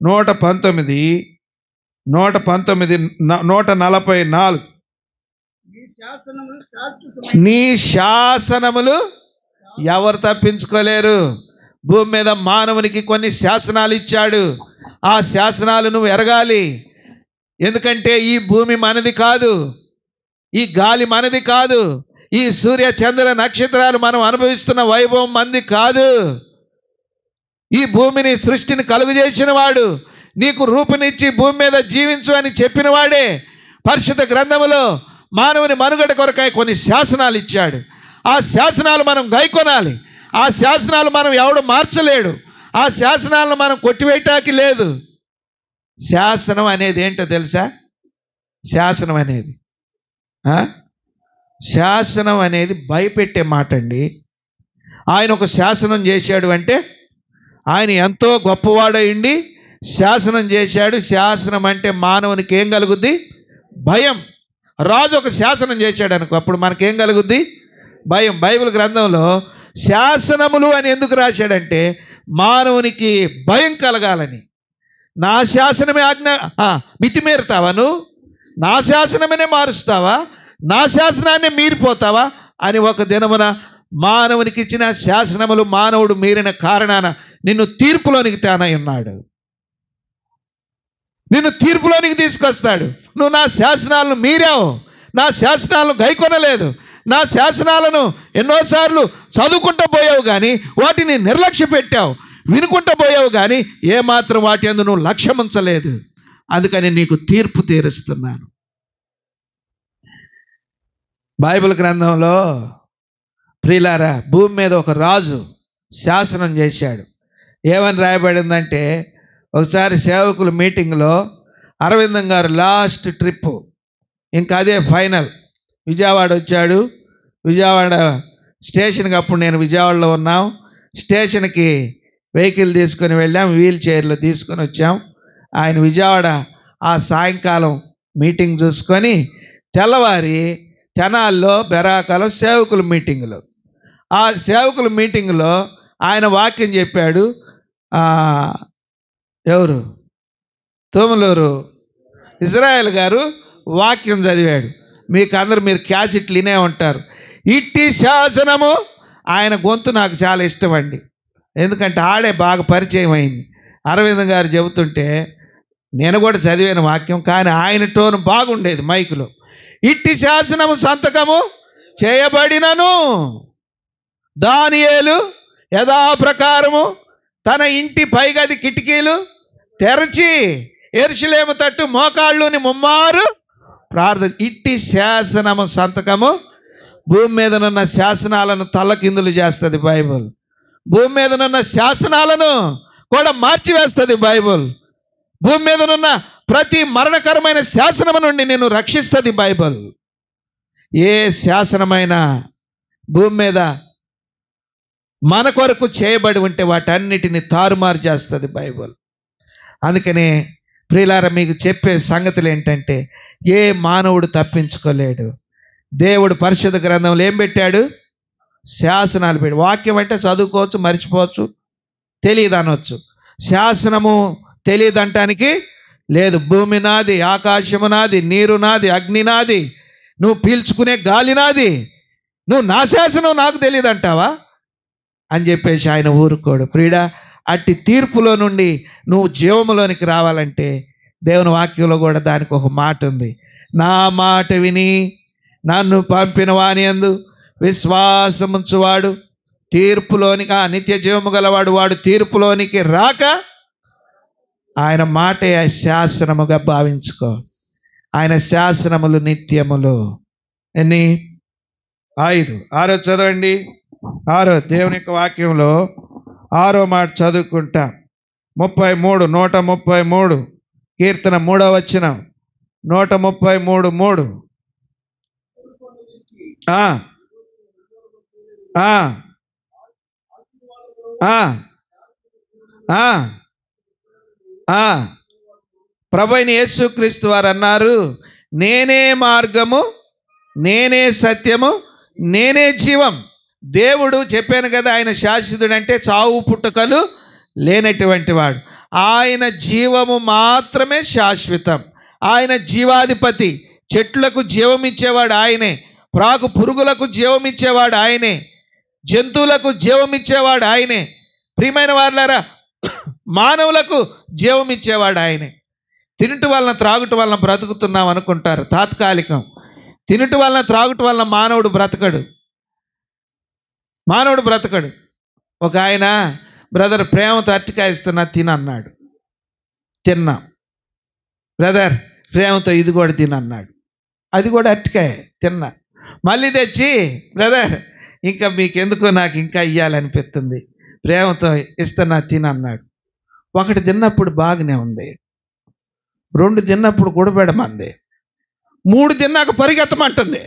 119 144. నీ శాసనములు ఎవరు తప్పించుకోలేరు. భూమి మీద మానవునికి కొన్ని శాసనాలు ఇచ్చాడు. ఆ శాసనాలు నువ్వు ఎరగాలి. ఎందుకంటే ఈ భూమి మనది కాదు, ఈ గాలి మనది కాదు, ఈ సూర్య చంద్ర నక్షత్రాలు మనం అనుభవిస్తున్న వైభవం మంది కాదు. ఈ భూమిని సృష్టిని కలుగజేసిన వాడు, నీకు రూపునిచ్చి భూమి మీద జీవించు అని చెప్పిన వాడే పరిశుద్ధ గ్రంథములో మానవుని మనుగడ కొరకై కొన్ని శాసనాలు ఇచ్చాడు. ఆ శాసనాలు మనం గైకొనాలి. ఆ శాసనాలు మనం ఎవడు మార్చలేడు. ఆ శాసనాలను మనం కొట్టివేయటానికి లేదు. శాసనం అనేది ఏంటో తెలుసా? శాసనం అనేది శాసనం అనేది భయపెట్టే మాట అండి. ఆయన ఒక శాసనం చేశాడు అంటే ఆయన ఎంతో గొప్పవాడయిండి శాసనం చేశాడు. శాసనం అంటే మానవునికి ఏం కలుగుద్ది? భయం. రాజు ఒక శాసనం చేశాడు అనుకో, అప్పుడు మనకేం కలుగుద్ది? భయం. బైబిల్ గ్రంథంలో శాసనములు అని ఎందుకు రాశాడంటే మానవునికి భయం కలగాలని. నా శాసనమే ఆజ్ఞ మితిమీరుతావా నువ్వు? నా శాసనమనే మారుస్తావా? నా శాసనాన్ని మీరిపోతావా అని ఒక దినమున మానవునికి ఇచ్చిన శాసనములు మానవుడు మీరిన కారణాన నిన్ను తీర్పులోనికి తేనై ఉన్నాడు. నిన్ను తీర్పులోనికి తీసుకొస్తాడు. నువ్వు నా శాసనాలను మీరావు, నా శాసనాలను గైకొనలేదు, నా శాసనాలను ఎన్నోసార్లు చదువుకుంటూ పోయావు కానీ వాటిని నిర్లక్ష్య పెట్టావు, వినుకుంటూ పోయావు కానీ ఏమాత్రం వాటి యందు నువ్వు లక్ష్యం ఉంచలేదు. అందుకని నీకు తీర్పు తీరుస్తున్నాను. బైబిల్ గ్రంథంలో ప్రియులారా, భూమి మీద ఒక రాజు శాసనం చేశాడు. ఏమని రాయబడిందంటే, ఒకసారి సేవకుల మీటింగ్లో అరవిందం గారు లాస్ట్ ట్రిప్, ఇంకా అదే ఫైనల్, విజయవాడ వచ్చాడు. విజయవాడ స్టేషన్కి, అప్పుడు నేను విజయవాడలో ఉన్నాం, స్టేషన్కి వెహికల్ తీసుకొని వెళ్ళాం, వీల్ చైర్లో తీసుకొని వచ్చాం. ఆయన విజయవాడ ఆ సాయంకాలం మీటింగ్ చూసుకొని తెల్లవారి తెనాల్లో బెరాకలో సేవకుల మీటింగ్లో, ఆ సేవకుల మీటింగ్లో ఆయన వాక్యం చెప్పాడు. ఎవరు? తోములూరు ఇజ్రాయెల్ గారు వాక్యం చదివాడు. మీకు అందరు మీరు క్యాసెట్లు వినే ఉంటారు. ఇట్టి శాసనము, ఆయన గొంతు నాకు చాలా ఇష్టం అండి, ఎందుకంటే ఆడే బాగా పరిచయం అయింది. అరవింద్ గారు చెబుతుంటే నేను కూడా చదివాను వాక్యం, కానీ ఆయన టోన్ బాగుండేది మైకులో. ఇట్టి శాసనము సంతకము చేయబడినను దానియేలు యథాప్రకారము తన ఇంటి పైగది కిటికీలు తెరచి యెరూషలేము తట్టు మోకాళ్ళుని ముమ్మారు ప్రార్థన. ఇట్టి శాసనము సంతకము భూమి మీదనున్న శాసనాలను తల్లకిందులు చేస్తుంది బైబుల్. భూమి మీదనున్న శాసనాలను కూడా మార్చివేస్తుంది బైబుల్. భూమి మీదనున్న ప్రతి మరణకరమైన శాసనము నుండి నేను రక్షిస్తుంది బైబుల్. ఏ శాసనమైనా భూమి మీద మన కొరకు చేయబడి ఉంటే వాటన్నిటిని తారుమారు చేస్తుంది బైబుల్. అందుకనే ప్రియులారా, మీకు చెప్పే సంగతులు ఏంటంటే ఏ మానవుడు తప్పించుకోలేడు. దేవుడు పరిశుద్ధ గ్రంథంలో ఏం పెట్టాడు? శాసనాలు పెట్టి. వాక్యం అంటే చదువుకోవచ్చు, మర్చిపోవచ్చు, తెలియదు అనవచ్చు. శాసనము తెలియదు అంటానికి లేదు. భూమి నాది, ఆకాశము నాది, నీరు నాది, అగ్ని నాది, నువ్వు పీల్చుకునే గాలి నాది, నువ్వు నా శాసనం నాకు తెలియదు అంటావా అని చెప్పేసి ఆయన ఊరుకోడు. ప్రియుడా, అట్టి తీర్పులో నుండి నువ్వు జీవములోనికి రావాలంటే దేవుని వాక్యంలో కూడా దానికి ఒక మాట ఉంది. నా మాట విని నన్ను పంపిన వాని యందు విశ్వాసముంచువాడు తీర్పులోనికి, నిత్య జీవము గలవాడు, వాడు తీర్పులోనికి రాక ఆయన మాటే శాసనముగా భావించుకో. ఆయన శాసనములు నిత్యములు. ఎన్ని? 5. 6 చదవండి. 6 దేవుని యొక్క వాక్యంలో 6వ మాట చదువుకుంటా. 33 133 కీర్తన 3వ వచనం 133:3. ఆ, ఆ, ఆ, ఆ. ప్రభు అయిన యేసుక్రీస్తు వారు అన్నారు, నేనే మార్గము, నేనే సత్యము, నేనే జీవం. దేవుడు చెప్పాను కదా, ఆయన శాశ్వతుడు అంటే చావు పుట్టుకలు లేనటువంటి వాడు. ఆయన జీవము మాత్రమే శాశ్వతం. ఆయన జీవాధిపతి. చెట్లకు జీవం ఇచ్చేవాడు ఆయనే, ప్రాకు పురుగులకు జీవం ఇచ్చేవాడు ఆయనే, జంతువులకు జీవం ఇచ్చేవాడు ఆయనే. ప్రియమైన వారులారా, మానవులకు జీవం ఇచ్చేవాడు ఆయనే. తినుట వలన త్రాగుట వలన బ్రతుకుతున్నాం అనుకుంటారు, తాత్కాలికం. తినుట వలన త్రాగుట వలన మానవుడు బ్రతకడు. ఒక ఆయన, బ్రదర్ ప్రేమతో అరటికాయ ఇస్తున్నా తినన్నాడు. తిన్నా. బ్రదర్ ప్రేమతో ఇది కూడా తినన్నాడు. అది కూడా అరటికాయ తిన్నా. మళ్ళీ తెచ్చి, బ్రదర్ ఇంకా మీకెందుకో నాకు ఇంకా ఇయ్యాలనిపిస్తుంది, ప్రేమతో ఇస్తున్నా తినన్నాడు. ఒకటి తిన్నప్పుడు బాగానే ఉంది, 2 తిన్నప్పుడు గుడబెడమంది, 3 తిన్నాక పరిగెత్తమంటుంది.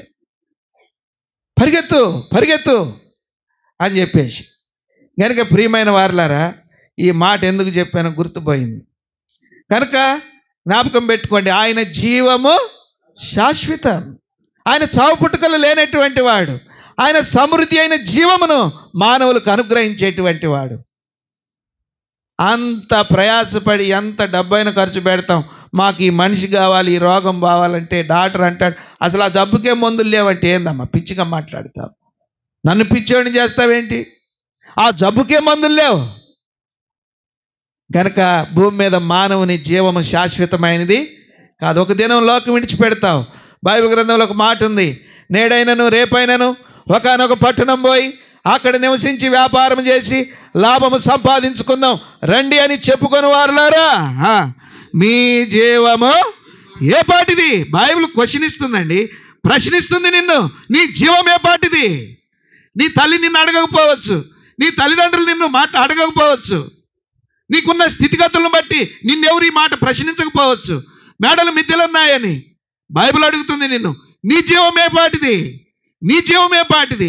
పరిగెత్తు అని చెప్పేసి. కనుక ప్రియమైన వారలారా, ఈ మాట ఎందుకు చెప్పానో గుర్తుపోయింది. కనుక జ్ఞాపకం పెట్టుకోండి, ఆయన జీవము శాశ్వతం. ఆయన చావు పుట్టుకలు లేనటువంటి వాడు. ఆయన సమృద్ధి అయిన జీవమును మానవులకు అనుగ్రహించేటువంటి వాడు. అంత ప్రయాసపడి ఎంత డబ్బైనా ఖర్చు పెడతాం, మాకు ఈ మనిషి కావాలి, ఈ రోగం కావాలంటే డాక్టర్ అంటాడు, అసలు ఆ జబ్బుకే మందులు లేవంటే ఏందమ్మా పిచ్చిగా మాట్లాడతావు, నన్ను పిచ్చోడిని చేస్తావేంటి, ఆ జబ్బుకే మందులు లేవు. కనుక భూమి మీద మానవుని జీవము శాశ్వతమైనది కాదు. ఒక దినం లోకం విడిచిపెడతావు. బైబిల్ గ్రంథంలో ఒక మాట ఉంది, నేడైనను రేపైనను ఒకనొక పట్టణం పోయి అక్కడ నివసించి వ్యాపారం చేసి లాభము సంపాదించుకుందాం రండి అని చెప్పుకొని వారులారా, మీ జీవము ఏ పాటిది? బైబిల్ క్వశ్చన్ ఇస్తుందండి, ప్రశ్నిస్తుంది నిన్ను. నీ జీవం ఏ పాటిది? నీ తల్లి నిన్ను అడగకపోవచ్చు, నీ తల్లిదండ్రులు నిన్ను మాట అడగకపోవచ్చు, నీకున్న స్థితిగతులను బట్టి నిన్నెవరు ఈ మాట ప్రశ్నించకపోవచ్చు. మేడలు మిద్దెలున్నాయని బైబిల్ అడుగుతుంది నిన్ను, నీ జీవం ఏ పాటిది?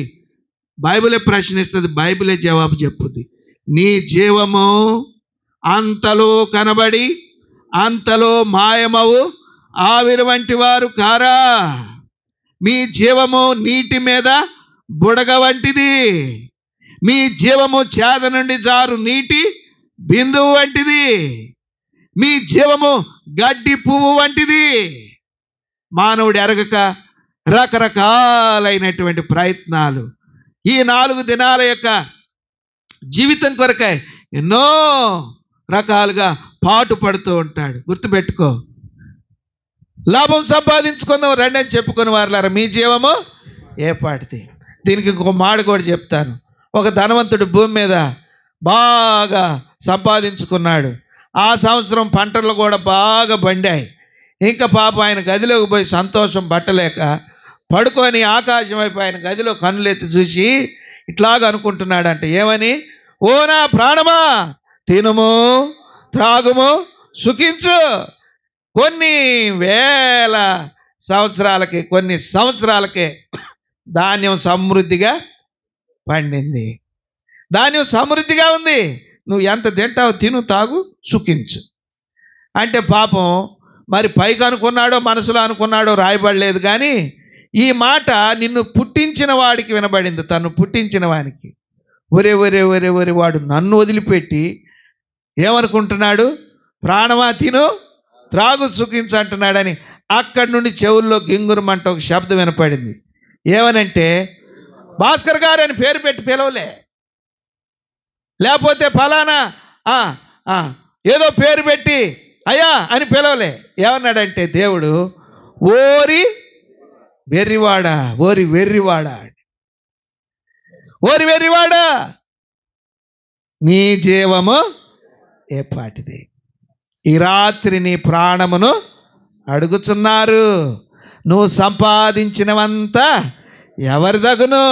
బైబిలే ప్రశ్నిస్తుంది, బైబిలే జవాబు చెప్పుద్ది. నీ జీవము అంతలో కనబడి అంతలో మాయమవు ఆవిరి వంటి వారు కారా. మీ జీవము నీటి మీద బుడగ వంటిది. మీ జీవము చేద నుండి జారు నీటి బిందువు వంటిది. మీ జీవము గడ్డి పువ్వు వంటిది. మానవుడు ఎరగక రకరకాలైనటువంటి ప్రయత్నాలు, ఈ 4 దినాల యొక్క జీవితం కొరకై ఎన్నో రకాలుగా పాటు పడుతూ ఉంటాడు. గుర్తుపెట్టుకో, లాభం సంపాదించుకుందాం రండి అని చెప్పుకొని వారులారా, మీ జీవము ఏ పాటిది? దీనికి ఇంకొక మాట కూడా చెప్తాను. ఒక ధనవంతుడు భూమి మీద బాగా సంపాదించుకున్నాడు. ఆ సంవత్సరం పంటలు కూడా బాగా పండాయి. ఇంకా పాపం ఆయన గదిలోకి పోయి సంతోషం పట్టలేక పడుకొని ఆకాశం వైపు ఆయన గదిలో కన్నులెత్తి చూసి ఇట్లాగ అనుకుంటున్నాడంట, ఏమని? ఓ నా ప్రాణమా, తినుము త్రాగుము సుఖించు. కొన్ని వేల సంవత్సరాలకి, కొన్ని సంవత్సరాలకే ధాన్యం సమృద్ధిగా పండింది, ధాన్యం సమృద్ధిగా ఉంది. నువ్వు ఎంత తింటావు, తిను తాగు సుఖించు అంటే పాపం మరి పైకి అనుకున్నాడో మనసులో అనుకున్నాడో రాయబడలేదు, కానీ ఈ మాట నిన్ను పుట్టించిన వాడికి వినబడింది. తను పుట్టించిన వానికి, ఒరే ఒరే ఒరే ఒరే వాడు నన్ను వదిలిపెట్టి ఏమనుకుంటున్నాడు? ప్రాణమా తిను త్రాగు సుఖించు అంటున్నాడని. అక్కడి నుండి చెవుల్లో గింగురమంట ఒక శబ్దం వినపడింది. ఏమనంటే, భాస్కర్ గారు అని పేరు పెట్టి పిలవలే, లేకపోతే ఫలానా ఏదో పేరు పెట్టి అయ్యా అని పిలవలే. ఏమన్నాడంటే దేవుడు, ఓరి వెర్రివాడా, ఓరి వెర్రివాడా, ఓరి వెర్రివాడా, నీ జీవము ఏ పాటిది? ఈ రాత్రి నీ ప్రాణమును అడుగుచున్నారు. నువ్వు సంపాదించినవంతా ఎవరి దగును?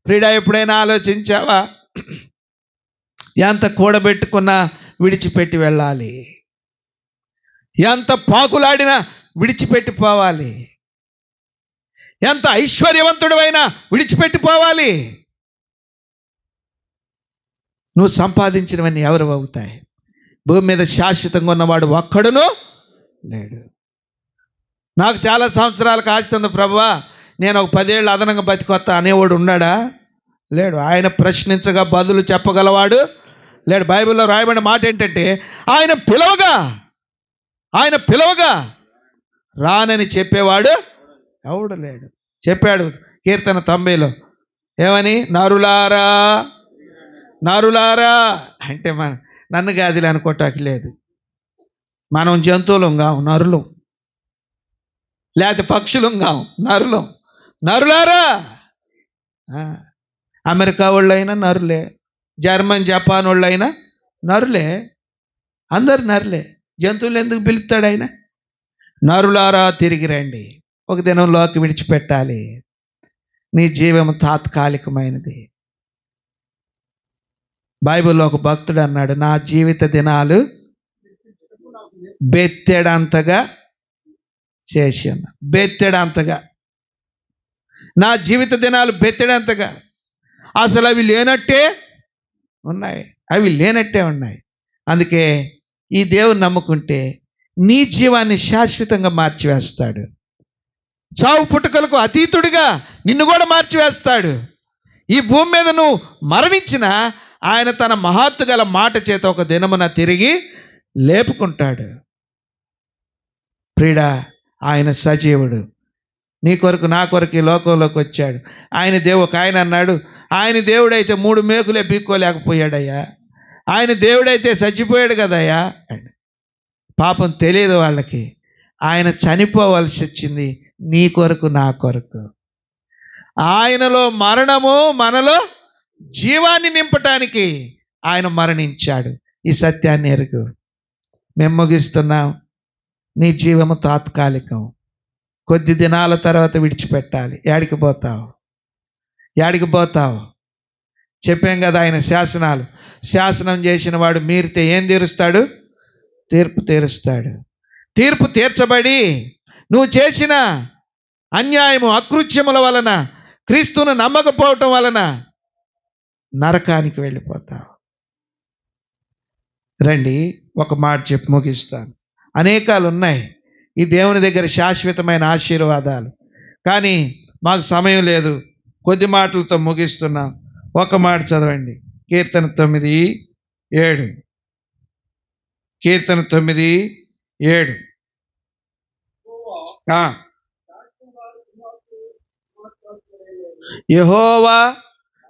ప్రియుడా, ఎప్పుడైనా ఆలోచించావా? ఎంత కూడబెట్టుకున్నా విడిచిపెట్టి వెళ్ళాలి, ఎంత పాకులాడినా విడిచిపెట్టి పోవాలి, ఎంత ఐశ్వర్యవంతుడు అయినా విడిచిపెట్టి పోవాలి. నువ్వు సంపాదించినవన్నీ ఎవరు అవుతాయి? భూమి మీద శాశ్వతంగా ఉన్నవాడు ఒక్కడును లేడు. నాకు చాలా సంవత్సరాలకు ఆస్తుంది ప్రభువా, నేను ఒక 10 ఏళ్ళు అదనంగా బతికొత్తా అనేవాడు ఉన్నాడా? లేడు. ఆయన ప్రశ్నించగా బదులు చెప్పగలవాడు లేడు. బైబిల్లో రాయబడిన మాట ఏంటంటే ఆయన పిలవగా రానని చెప్పేవాడు ఎవడు లేడు. చెప్పాడు కీర్తన 90లో ఏమని? నరులారా అంటే నన్ను గాదిలే అనుకోటానికి లేదు. మనం జంతువులం కాం, నరులం. లేకపోతే పక్షులం కాం, నరులారా. అమెరికా వాళ్ళైనా నరులే, జర్మన్ జపాన్ వాళ్ళైనా నరులే, అందరు నరులే. జంతువులు ఎందుకు పిలుస్తాడు ఆయన? నరులారా తిరిగి రండి, ఒక దినంలోకి విడిచిపెట్టాలి. నీ జీవం తాత్కాలికమైనది. బైబిల్లో ఒక భక్తుడు అన్నాడు, నా జీవిత దినాలు బెత్తెడంతగా చేసి ఉన్నా. బెత్తెడంతగా నా జీవిత దినాలు బెత్తెడంతగా. అసలు అవి లేనట్టే ఉన్నాయి. అందుకే ఈ దేవుని నమ్ముకుంటే నీ జీవాన్ని శాశ్వతంగా మార్చివేస్తాడు. చావు పుట్టుకలకు అతీతుడిగా నిన్ను కూడా మార్చివేస్తాడు. ఈ భూమి మీద నువ్వు మరణించినా ఆయన తన మహత్తు గల మాట చేత ఒక దినమున తిరిగి లేపుకుంటాడు. ప్రియుడా, ఆయన సజీవుడు. నీ కొరకు నా కొరకు ఈ లోకంలోకి వచ్చాడు. ఒక ఆయన అన్నాడు, ఆయన దేవుడైతే 3 మేకులే పీక్కోలేకపోయాడయ్యా, ఆయన దేవుడైతే చచ్చిపోయాడు కదయ్యా. పాపం తెలియదు వాళ్ళకి. ఆయన చనిపోవలసి వచ్చింది నీ కొరకు నా కొరకు. ఆయనలో మరణము మనలో జీవాన్ని నింపటానికి ఆయన మరణించాడు. ఈ సత్యాన్ని ఎరుగు. మేము ముగిస్తున్నాం. నీ జీవము తాత్కాలికం, కొద్ది దినాల తర్వాత విడిచిపెట్టాలి. యాడికి పోతావు? చెప్పాం కదా, ఆయన శాసనం చేసిన వాడు మీరితే ఏం తీరుస్తాడు? తీర్పు తీరుస్తాడు. తీర్పు తీర్చబడి నువ్వు చేసిన అన్యాయము అకృత్యముల వలన, క్రీస్తును నమ్మకపోవటం వలన నరకానికి వెళ్ళిపోతావు. రండి, ఒక మాట చెప్పి ముగిస్తాను. అనేకాలు ఉన్నాయి ఈ దేవుని దగ్గర శాశ్వతమైన ఆశీర్వాదాలు, కానీ మాకు సమయం లేదు. కొద్ది మాటలతో ముగిస్తున్నాం. ఒక మాట చదవండి, కీర్తన 9:7. కీర్తన 9:7. యెహోవా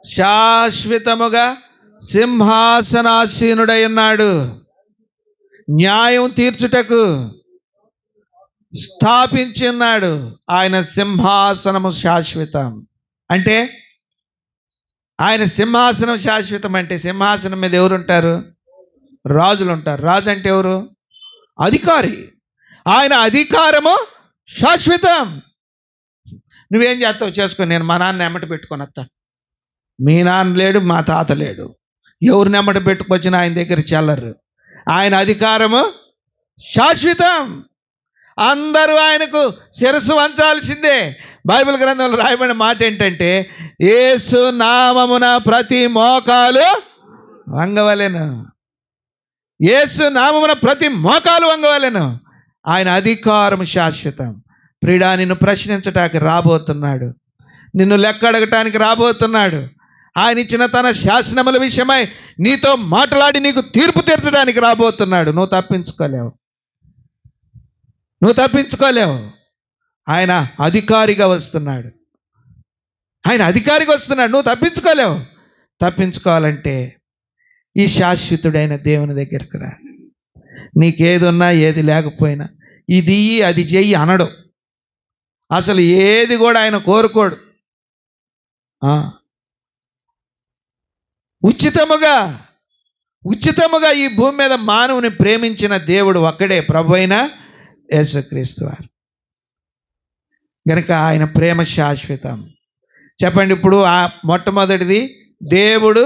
శాశ్వతముగా సింహాసనాసీనుడై ఉన్నాడు, న్యాయం తీర్చుటకు స్థాపించి ఉన్నాడు. ఆయన సింహాసనము శాశ్వతం. అంటే ఆయన సింహాసనం శాశ్వతం అంటే సింహాసనం మీద ఎవరు ఉంటారు? రాజులు ఉంటారు. రాజు అంటే ఎవరు? అధికారి. ఆయన అధికారము శాశ్వతం. నువ్వేం చేస్తావు చేసుకో. నేను మా నాన్న ఎమ్మట పెట్టుకొని వస్తా. మీ నాన్న లేడు, మా తాత లేడు. ఎవరిని ఎమ్మట పెట్టుకొచ్చినా ఆయన దగ్గర చెల్లరు. ఆయన అధికారము శాశ్వతం. అందరూ ఆయనకు శిరస్సు వంచాల్సిందే. బైబిల్ గ్రంథంలో రాయబడిన మాట ఏంటంటే, యేసు నామమున ప్రతి మోకాలు వంగవలెను. యేసు నామమున ప్రతి మోకాలు వంగవలెను. ఆయన అధికారం శాశ్వతం. ప్రియుడా, నిన్ను ప్రశ్నించటానికి రాబోతున్నాడు, నిన్ను లెక్క అడగటానికి రాబోతున్నాడు. ఆయన ఇచ్చిన తన శాసనముల విషయమై నీతో మాట్లాడి నీకు తీర్పు తీర్చడానికి రాబోతున్నాడు. నువ్వు తప్పించుకోలేవు. ఆయన అధికారిగా వస్తున్నాడు. నువ్వు తప్పించుకోలేవు. తప్పించుకోవాలంటే ఈ శాశ్వతుడైన దేవుని దగ్గరకు రా. నీకేది ఉన్నా ఏది లేకపోయినా ఇది అది చెయ్యి అనడు. అసలు ఏది కూడా ఆయన కోరుకోడు. ఉచితముగా ఈ భూమి మీద మానవుని ప్రేమించిన దేవుడు ఒక్కడే, ప్రభు అయిన యేసుక్రీస్తు వారు. గనుక ఆయన ప్రేమ శాశ్వతం. చెప్పండి ఇప్పుడు, మొట్టమొదటిది దేవుడు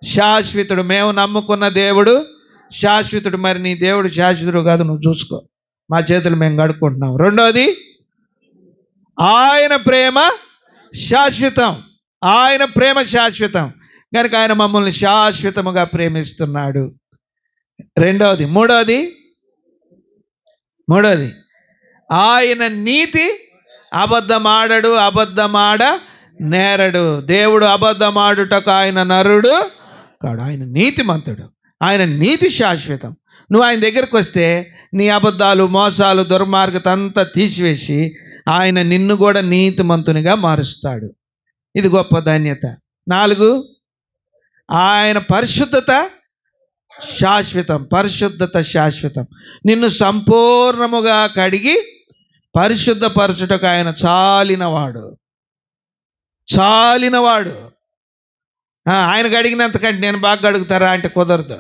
శాశ్వతుడు. మేము నమ్ముకున్న దేవుడు శాశ్వతుడు. మరి నీ దేవుడు శాశ్వతుడు కాదు, నువ్వు చూసుకో. మా చేతులు మేము గడుక్కుంటున్నాం. రెండోది, ఆయన ప్రేమ శాశ్వతం. కనుక ఆయన మమ్మల్ని శాశ్వతముగా ప్రేమిస్తున్నాడు. రెండవది, మూడవది ఆయన నీతి అబద్ధమాడడు, అబద్ధమాడ నేరడు. దేవుడు అబద్ధమాడుటకు ఆయన నరుడు కాడు. ఆయన నీతిమంతుడు, ఆయన నీతి శాశ్వతం. నువ్వు ఆయన దగ్గరికి వస్తే నీ అబద్ధాలు, మోసాలు, దుర్మార్గత అంతా తీసివేసి ఆయన నిన్ను కూడా నీతిమంతునిగా మారుస్తాడు. ఇది గొప్ప ధన్యత. 4, ఆయన పరిశుద్ధత శాశ్వతం. పరిశుద్ధత శాశ్వతం. నిన్ను సంపూర్ణముగా కడిగి పరిశుద్ధపరచుటకు ఆయన చాలినవాడు. ఆయన కడిగినంతకంటే నేను బాగా కడుగుతారా అంటే కుదరదు.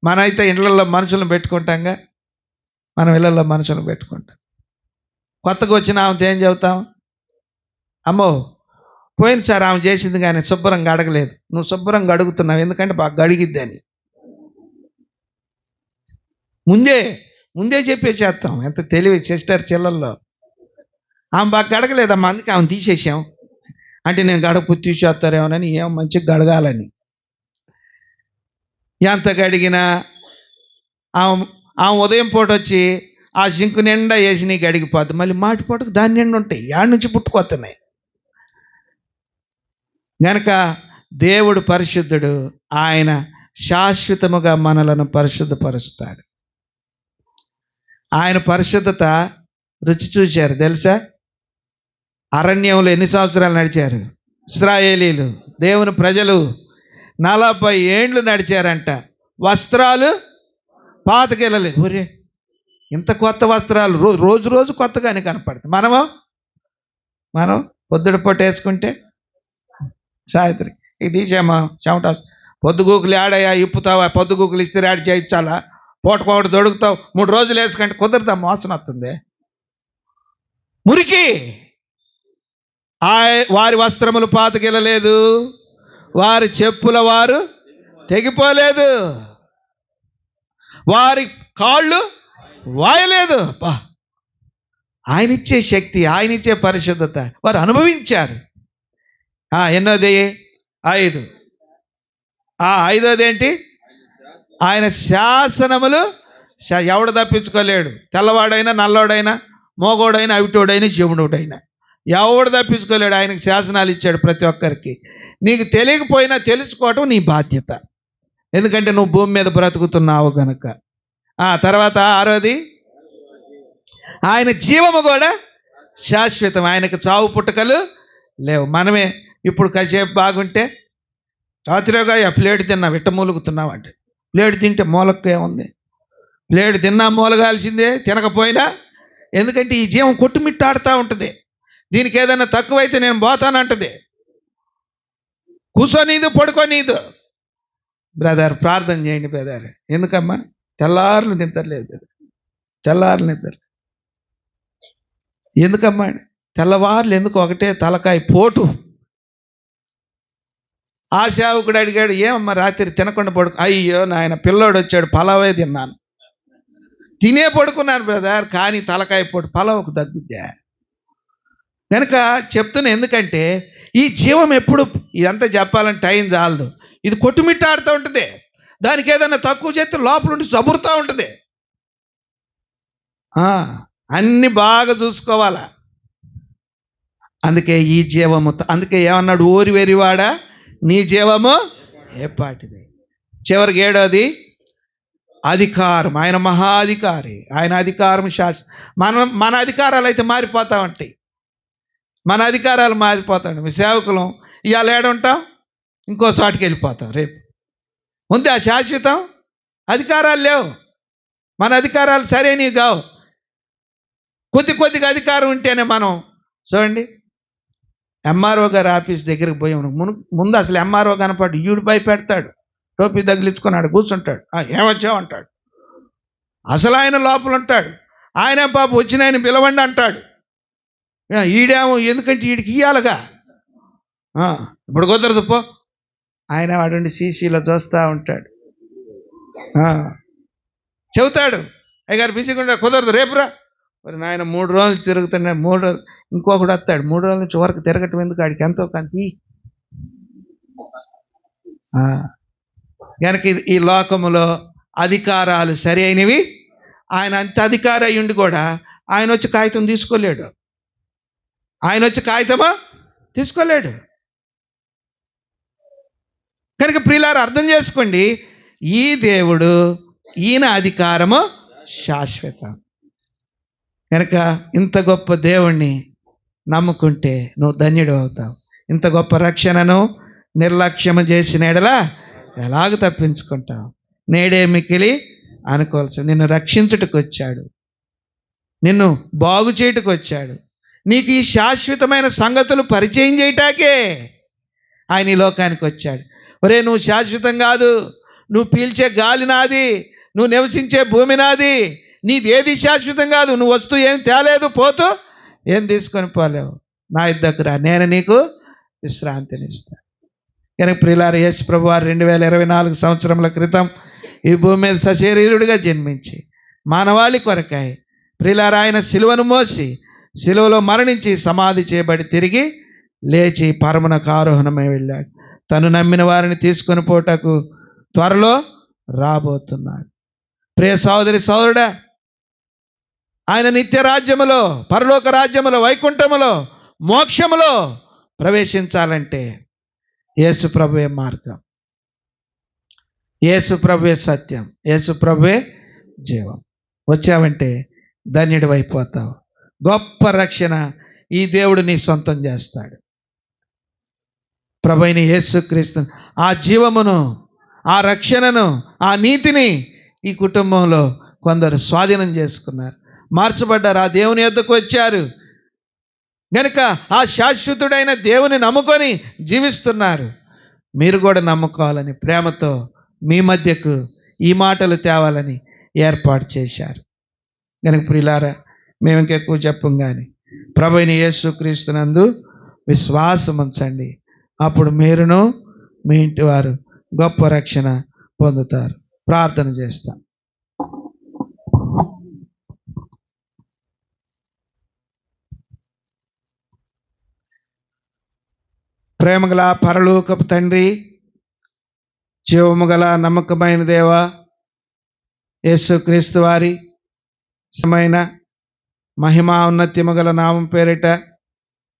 మనమైతే ఇళ్ళల్లో మనుషులను పెట్టుకుంటాంగా, మనం ఇళ్ళల్లో మనుషులను పెట్టుకుంటాం. కొత్తగా వచ్చిన ఆమెతో ఏం చెబుతాం? అమ్మో, పోయినసారి ఆమె చేసింది కానీ శుభ్రంగా అడగలేదు, నువ్వు శుభ్రంగా అడుగుతున్నావు ఎందుకంటే బాగా గడిగిద్దని ముందే చెప్పేసేస్తాం. ఎంత తెలివి సిస్టర్ చెల్లల్లో. ఆమె బాగా గడగలేదమ్మా, అందుకే ఆమె తీసేసాం అంటే నేను గడపు తీసేస్తారేమోనని, ఏమో మంచిగా గడగాలని. ఎంత గడిగినా ఆమె ఉదయం పూట వచ్చి ఆ సింకు నిండా వేసి నీకు గడిగిపోద్ది. మళ్ళీ మాటి పూటకు దాని నిండా ఉంటాయి, యాడ్ నుంచి పుట్టుకొస్తున్నాయి. గనక దేవుడు పరిశుద్ధుడు, ఆయన శాశ్వతముగా మనలను పరిశుద్ధపరుస్తాడు. ఆయన పరిశుద్ధత రుచి చూశారు తెలుసా? అరణ్యంలో ఎన్ని సంవత్సరాలు నడిచారు ఇశ్రాయేలీలు, దేవుని ప్రజలు? 40 ఏండ్లు నడిచారంట. వస్త్రాలు పాతకెళ్ళలేదు. ఒరే, ఇంత కొత్త వస్త్రాలు రోజు కొత్తగానే కనపడుతుంది. మనం పొద్దుట పూట వేసుకుంటే సాయంత్రం ఇది తీసామా చెమట, పొద్దుగూకులు ఆడయా ఇప్పుతావా, పొద్దుగూకులు ఇస్తే యాడ్ చేయించాలా, పూటకోటి దొడుకుతావు, 3 రోజులు వేసుకుంటే కుదరదా, మోసం వస్తుంది. మురికి. వారి వస్త్రములు పాతకెళ్ళలేదు, వారి చెప్పుల వారు తెగిపోలేదు, వారి కాళ్ళు వాయలేదు. ఆయన ఇచ్చే శక్తి, ఆయన ఇచ్చే పరిశుద్ధత వారు అనుభవించారు. ఎన్నోది? 5. 5వది ఏంటి? ఆయన శాసనములు ఎవడు తప్పించుకోలేడు. తెల్లవాడైనా, నల్లోడైనా, మోగోడైనా, అవిటోడైనా, చెవుడైనా ఎవడు తప్పించుకోలేడు. ఆయనకు శాసనాలు ఇచ్చాడు ప్రతి ఒక్కరికి. నీకు తెలియకపోయినా తెలుసుకోవటం నీ బాధ్యత, ఎందుకంటే నువ్వు భూమి మీద బ్రతుకుతున్నావు గనక. తర్వాత 6వది, ఆయన జీవము కూడా శాశ్వతం. ఆయనకు చావు పుట్టుకలు లేవు. మనమే ఇప్పుడు కాసేపు బాగుంటే రాత్రిగా ప్లేట్ తిన్నా విట్ట మూలుగుతున్నావు అంటే, ప్లేట్ తింటే మూలకే ఉంది, ప్లేట్ తిన్నా మూలగాల్సిందే, తినకపోయినా. ఎందుకంటే ఈ జీవం కొట్టుమిట్టాడుతూ ఉంటుంది. దీనికి ఏదైనా తక్కువైతే నేను పోతానంటది. కూర్చోనీదు, పడుకోనీదు. బ్రదర్ ప్రార్థన చేయండి బ్రదర్. ఎందుకమ్మా? తెల్లారులు నిద్రలేదు, తెల్లారులు నిద్ర. ఎందుకమ్మా? తెల్లవారులు ఎందుకు? ఒకటే తలకాయ పోటు. ఆ సేవకుడు అడిగాడు, ఏమమ్మా రాత్రి తినకుండా పడుకు? అయ్యో నాయన, పిల్లోడు వచ్చాడు, పలావే తిన్నాను, తినే పడుకున్నాను బ్రదర్, కానీ తలకాయ పోటు, పలావుకు తగ్గుద్దా? కనుక చెప్తున్నా, ఎందుకంటే ఈ జీవం ఎప్పుడు, ఇదంతా చెప్పాలని టైం చాలదు. ఇది కొట్టుమిట్టాడుతూ ఉంటుంది. దానికి ఏదైనా తక్కువ చేస్తే లోపల ఉండి జబురుతూ ఉంటుంది. అన్ని బాగా చూసుకోవాలా. అందుకే ఈ జీవము, అందుకే ఏమన్నాడు? ఊరి వెరివాడా నీ జీవము ఏపాటిది. చివరికి 7వది అధికారం. ఆయన మహాధికారి, ఆయన అధికారం మన అధికారాలు అయితే మారిపోతా ఉంటాయి. మన అధికారాలు మారిపోతాడు. మీ సేవకులం ఇవాళ ఏడుంటాం, ఇంకో చోటికి వెళ్ళిపోతాం రేపు. ఉంది ఆ శాశ్వతం. అధికారాలు లేవు, మన అధికారాలు సరైనవి కావు. కొద్దిగా అధికారం ఉంటేనే మనం చూడండి. ఎంఆర్ఓ గారి ఆఫీస్ దగ్గరికి పోయి ముందు అసలు ఎంఆర్ఓ కనపడి ఈడు భయపెడతాడు, టోపీ తగిలించుకున్నాడు, కూర్చుంటాడు. ఏమొచ్చావు అంటాడు. అసలు ఆయన లోపల ఉంటాడు. ఆయన పాప వచ్చిన ఆయన పిలవండి అంటాడు. ఈడేమో ఎందుకంటే వీడికి ఇయ్యాలిగా, ఇప్పుడు కుదరదు పో. ఆయన వాడండి సీసీలో చూస్తూ ఉంటాడు, చెబుతాడు. అయ్యగారు బిజీగా కుదరదు, రేపురా. మరి నాయన 3 రోజులు తిరుగుతున్నాడు, 3 రోజులు ఇంకొకడు వస్తాడు, 3 రోజుల నుంచి వరకు తిరగటం ఎందుకు, ఆడికి ఎంతో కంతి. కనుక ఈ లోకములో అధికారాలు సరి అయినవి. ఆయన అంత అధికారి అయ్యుండి కూడా ఆయన వచ్చి కాగితం తీసుకోలేడు. ఆయన వచ్చి కాగితమా తీసుకోలేడు. కనుక ప్రియులారా అర్థం చేసుకోండి, ఈ దేవుడు, ఈయన అధికారము శాశ్వతం. కనుక ఇంత గొప్ప దేవుణ్ణి నమ్ముకుంటే నువ్వు ధన్యుడు అవుతావు. ఇంత గొప్ప రక్షణను నిర్లక్ష్యము చేసిన ఎడలా ఎలాగ తప్పించుకుంటావు? నేడే మిక్కిలి అనుకోవాల్సి, నిన్ను రక్షించుటకు వచ్చాడు, నిన్ను బాగు చేయుటకు వచ్చాడు, నీకు ఈ శాశ్వతమైన సంగతులు పరిచయం చేయటాకే ఆయన ఈ లోకానికి వచ్చాడు. ఒరే, నువ్వు శాశ్వతం కాదు, నువ్వు పీల్చే గాలి నాది, నువ్వు నివసించే భూమి నాది, నీదేది శాశ్వతం కాదు. నువ్వు వస్తూ ఏం తేలేదు, పోతూ ఏం తీసుకొని పోలేవు. నా ఇద్దరు రా, నేను నీకు విశ్రాంతినిస్తాను. కనుక ప్రియులారా, యేసు ప్రభువారు 2024 సంవత్సరముల క్రితం ఈ భూమి మీద సశరీరుడిగా జన్మించి మానవాళి కొరకై ప్రియులారా ఆయన సిలువను మోసి సిలువలో మరణించి సమాధి చేయబడి తిరిగి లేచి పరమునకు ఆరోహణమై వెళ్ళాడు. తను నమ్మిన వారిని తీసుకొని పోటకు త్వరలో రాబోతున్నాడు. ప్రియ సోదరి సోదరుడా, ఆయన నిత్య రాజ్యములో, పరలోక రాజ్యములో, వైకుంఠములో, మోక్షములో ప్రవేశించాలంటే యేసు ప్రభువే మార్గం, యేసు ప్రభువే సత్యం, యేసు ప్రభువే జీవం. వచ్చావంటే ధన్యుడు అయిపోతావు. గొప్ప రక్షణ ఈ దేవుడు నీ సొంతం చేస్తాడు. ప్రభువైన యేసుక్రీస్తు ఆ జీవమును, ఆ రక్షణను, ఆ నీతిని ఈ కుటుంబంలో కొందరు స్వాధీనం చేసుకున్నారు, మార్చబడ్డారు, ఆ దేవుని యొద్దకు వచ్చారు. గనుక ఆ శాశ్వతుడైన దేవుని నమ్ముకొని జీవిస్తున్నారు. మీరు కూడా నమ్ముకోవాలని ప్రేమతో మీ మధ్యకు ఈ మాటలు తేవాలని ఏర్పాటు చేశారు. కనుక ప్రియులారా, మేము ఇంకెక్కువ చెప్పం కానీ ప్రభువైన యేసుక్రీస్తునందు విశ్వాసం ఉంచండి. అప్పుడు మీరును మీ ఇంటి వారు గొప్ప రక్షణ పొందుతారు. ప్రార్థన చేస్తాం. ప్రేమగల పరలోకపు తండ్రి, జీవము గల నమ్మకమైన దేవ, యేసుక్రీస్తు వారి సమయన మహిమా ఉన్నత్యము గల నామం పేరిట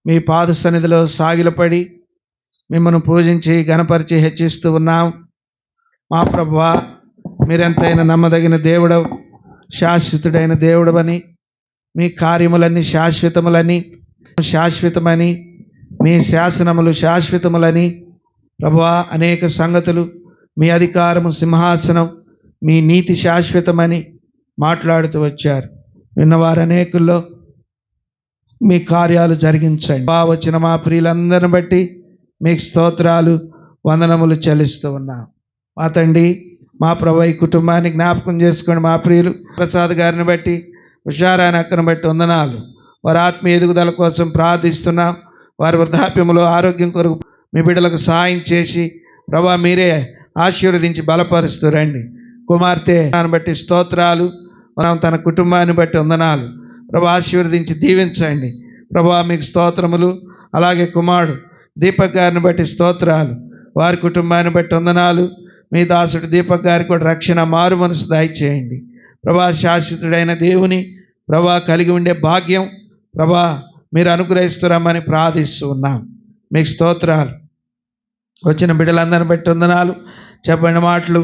మీ పాద సన్నిధిలో సాగిలపడి మిమ్మల్ని పూజించి గణపరిచి హెచ్చిస్తూ ఉన్నాం. మా ప్రభువా, మీరెంతైనా నమ్మదగిన దేవుడవు, శాశ్వతుడైన దేవుడవని, మీ కార్యములన్నీ శాశ్వతమని, మీ శాసనములు శాశ్వతములని ప్రభువా, అనేక సంగతులు, మీ అధికారము సింహాసనం, మీ నీతి శాశ్వతమని మాట్లాడుతూ వచ్చారు. విన్నవారు అనేకుల్లో మీ కార్యాలు జరిగించండి. వచ్చిన మా ప్రియులందరిని బట్టి మీకు స్తోత్రాలు, వందనములు చెల్లిస్తూ ఉన్నాం. మా తండ్రి, మా ప్రభు ఈ కుటుంబాన్ని జ్ఞాపకం చేసుకోండి. మా ప్రియులు ప్రసాద్ గారిని బట్టి, హుషారాయన అక్కను బట్టి వందనాలు. వారి ఆత్మీయ ఎదుగుదల కోసం ప్రార్థిస్తున్నాం. వారి వృద్ధాప్యములో ఆరోగ్యం కొరకు మీ బిడ్డలకు సహాయం చేసి ప్రభా మీరే ఆశీర్వదించి బలపరుస్తూ రండి. కుమార్తె దాన్ని బట్టి స్తోత్రాలు, మనం తన కుటుంబాన్ని బట్టి వందనాలు. ప్రభా ఆశీర్వదించి దీవించండి. ప్రభా మీకు స్తోత్రములు. అలాగే కుమారుడు దీపక్ గారిని బట్టి స్తోత్రాలు, వారి కుటుంబాన్ని బట్టి వందనాలు. మీ దాసుడు దీపక్ గారికి కూడా రక్షణ, మారు మనసు దయచేయండి. ప్రభా శాశ్వతుడైన దేవుని ప్రభా కలిగి ఉండే భాగ్యం ప్రభా మీరు అనుగ్రహిస్తున్నామని ప్రార్థిస్తూ ఉన్నాం. మీకు స్తోత్రాలు. వచ్చిన బిడ్డలందరిని బట్టి వందనాలు. చెప్పిన మాటలు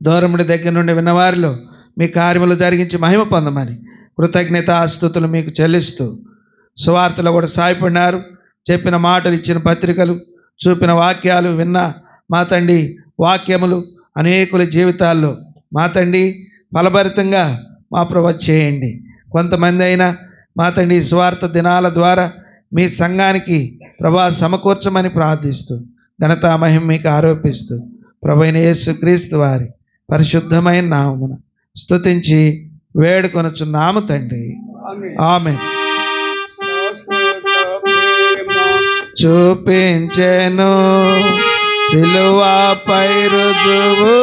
దూరముడి దగ్గర నుండి విన్నవారిలో మీ కార్యములు జరిగించి మహిమ పొందమని కృతజ్ఞతాస్తుతులు మీకు చెల్లిస్తూ, సువార్తలో కూడా సాయపడినారు. చెప్పిన మాటలు, ఇచ్చిన పత్రికలు, చూపిన వాక్యాలు విన్న మా తండ్రి వాక్యములు అనేకుల జీవితాల్లో మా తండ్రి ఫలభరితంగా మా ప్రభు చేయండి. కొంతమంది అయినా మా తండ్రి స్వార్థ దినాల ద్వారా మీ సంఘానికి ప్రభా సమకూర్చమని ప్రార్థిస్తూ, ఘనత మహిమ మీకు ఆరోపిస్తూ ప్రభువైన యేసుక్రీస్తు వారి పరిశుద్ధమైన నామమున స్తుతించి వేడుకొనుచున్నాము తండ్రి. ఆమేన్. చూపించెను సిలువపై రుజువు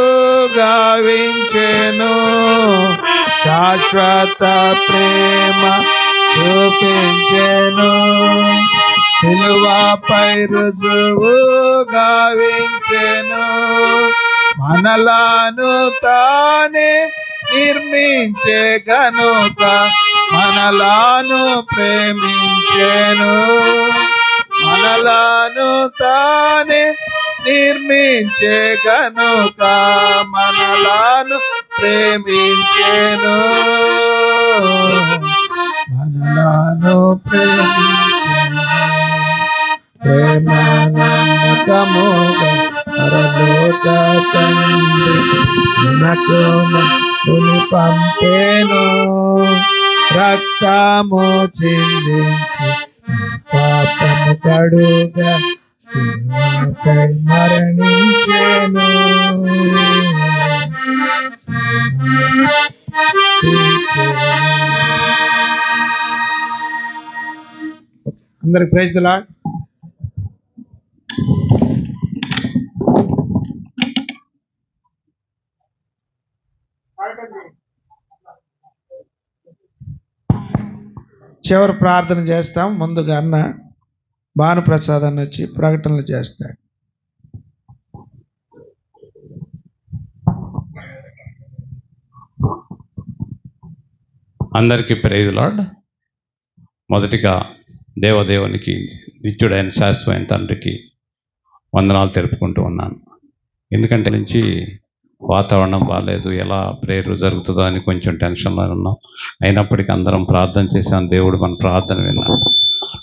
గావించెను, శాశ్వత ప్రేమ చూపించెను సిలువపై రుజువు గావించెను. మనలను తానే నిర్మించే గనుక మనలను ప్రేమించెను. మనలను తానే నిర్మించే గనుక మనలను ప్రేమించెను. మనలను ప్రేమించెను. ప్రేమ నమ్మకముగా పరలోక తండ్రి మనకు మనుని పంపేను. రక్తము చిందించి పాపము కడుగా సిలువపై మరణించెను. అందరికి ప్రైజ్ ది లార్డ్. చివరి ప్రార్థన చేస్తాం. ముందుగా అన్న భానుప్రసాద్ అన్న వచ్చి ప్రకటనలు చేస్తాడు. అందరికీ ప్రైజ్ లార్డ్. మొదటిగా దేవదేవునికి నిత్యుడైన శాశ్వతమైన తండ్రికి వందనాలు తెలుపుకుంటూ ఉన్నాను. ఎందుకంటే నుంచి వాతావరణం బాగాలేదు, ఎలా ప్రేయర్ జరుగుతుందో అని కొంచెం టెన్షన్లో ఉన్నాం. అయినప్పటికీ అందరం ప్రార్థన చేశాం. దేవుడు మన ప్రార్థన విన్నాడు.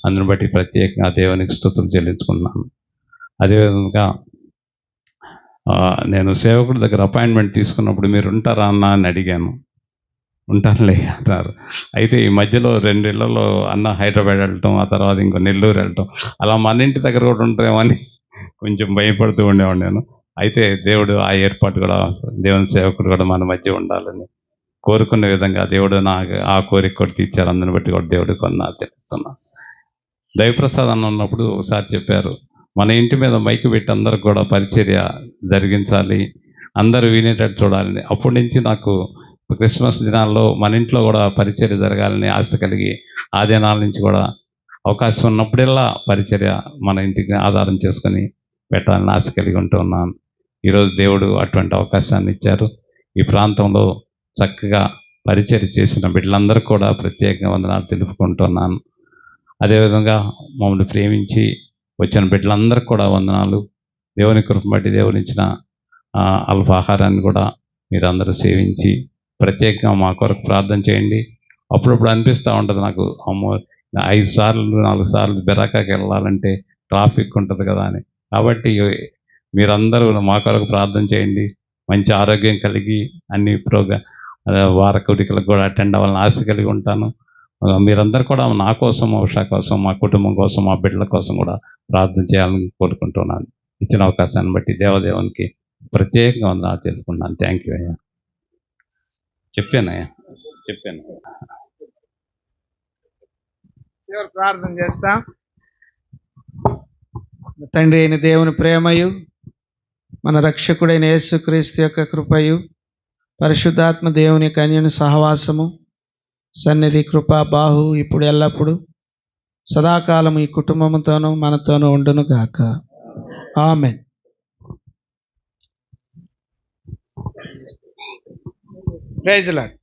అందుని బట్టి ప్రత్యేకంగా దేవునికి స్తుతులు చెల్లించుకున్నాను. అదేవిధంగా నేను సేవకుడి దగ్గర అపాయింట్మెంట్ తీసుకున్నప్పుడు మీరు ఉంటారా అన్న అని అడిగాను. ఉంటానులే అన్నారు. అయితే ఈ మధ్యలో 2 ఇళ్లలో అన్న హైదరాబాద్ వెళ్ళటం, ఆ తర్వాత ఇంకో నెల్లూరు వెళ్ళటం, అలా మన ఇంటి దగ్గర కూడా ఉంటారేమో అని కొంచెం భయపడుతూ ఉండేవాడు నేను. అయితే దేవుడు ఆ ఏర్పాటు కూడా, దేవుని సేవకుడు కూడా మన మధ్య ఉండాలని కోరుకున్న విధంగా దేవుడు నాకు ఆ కోరిక కూడా తీర్చారు. అందుని బట్టి కూడా దేవుడు కొన్నా తెలుస్తున్నా. దైవప్రసాద్ అన్న ఉన్నప్పుడు ఒకసారి చెప్పారు, మన ఇంటి మీద మైకు పెట్టి అందరికి కూడా పరిచర్య జరిగించాలి, అందరూ వినేటట్టు చూడాలని. అప్పటి నుంచి నాకు క్రిస్మస్ దినాల్లో మన ఇంట్లో కూడా పరిచర్య జరగాలని ఆశ కలిగి ఆ దినాల నుంచి కూడా అవకాశం ఉన్నప్పుడల్లా పరిచర్య మన ఇంటికి ఆధారం చేసుకొని పెట్టాలని ఆశ కలిగి ఉంటూ ఉన్నాను. ఈరోజు దేవుడు అటువంటి అవకాశాన్ని ఇచ్చారు. ఈ ప్రాంతంలో చక్కగా పరిచర్య చేసిన బిడ్డలందరూ కూడా ప్రత్యేకంగా వందనాలు తెలుపుకుంటున్నాను. అదేవిధంగా మమ్మల్ని ప్రేమించి వచ్చిన బిడ్డలందరికీ కూడా వందనాలు. దేవుని కృప బట్టి దేవుని ఇచ్చిన అల్పాహారాన్ని కూడా మీరందరూ సేవించి ప్రత్యేకంగా మా కొరకు ప్రార్థన చేయండి. అప్పుడప్పుడు అనిపిస్తూ ఉంటుంది నాకు, అమ్మో 5 సార్లు 4 సార్లు బెరాకాకి వెళ్ళాలంటే ట్రాఫిక్ ఉంటుంది కదా అని. కాబట్టి మీరందరూ మా కొరకు ప్రార్థన చేయండి. మంచి ఆరోగ్యం కలిగి అన్ని వార కోరికలకు కూడా అటెండ్ అవ్వాలని ఆశ కలిగి ఉంటాను. మీరందరూ కూడా నా కోసం, ఉషా కోసం, మా కుటుంబం కోసం, మా బిడ్డల కోసం కూడా ప్రార్థన చేయాలని కోరుకుంటున్నాను. ఇచ్చిన అవకాశాన్ని బట్టి దేవదేవునికి ప్రత్యేకంగా వందనాలు తెలుపుకున్నాను. థ్యాంక్ యూ అయ్యా. చెప్పాను. చివరి ప్రార్థన చేస్తాం. తండ్రి అయిన దేవుని ప్రేమయు, మన రక్షకుడైన యేసుక్రీస్తు యొక్క కృపయు, పరిశుద్ధాత్మ దేవుని కన్యని సహవాసము, సన్నిధి, కృప, బాహు ఇప్పుడు ఎల్లప్పుడు సదాకాలం ఈ కుటుంబంతోనూ మనతోనూ ఉండును గాక. ఆమేన్. Praise the lord.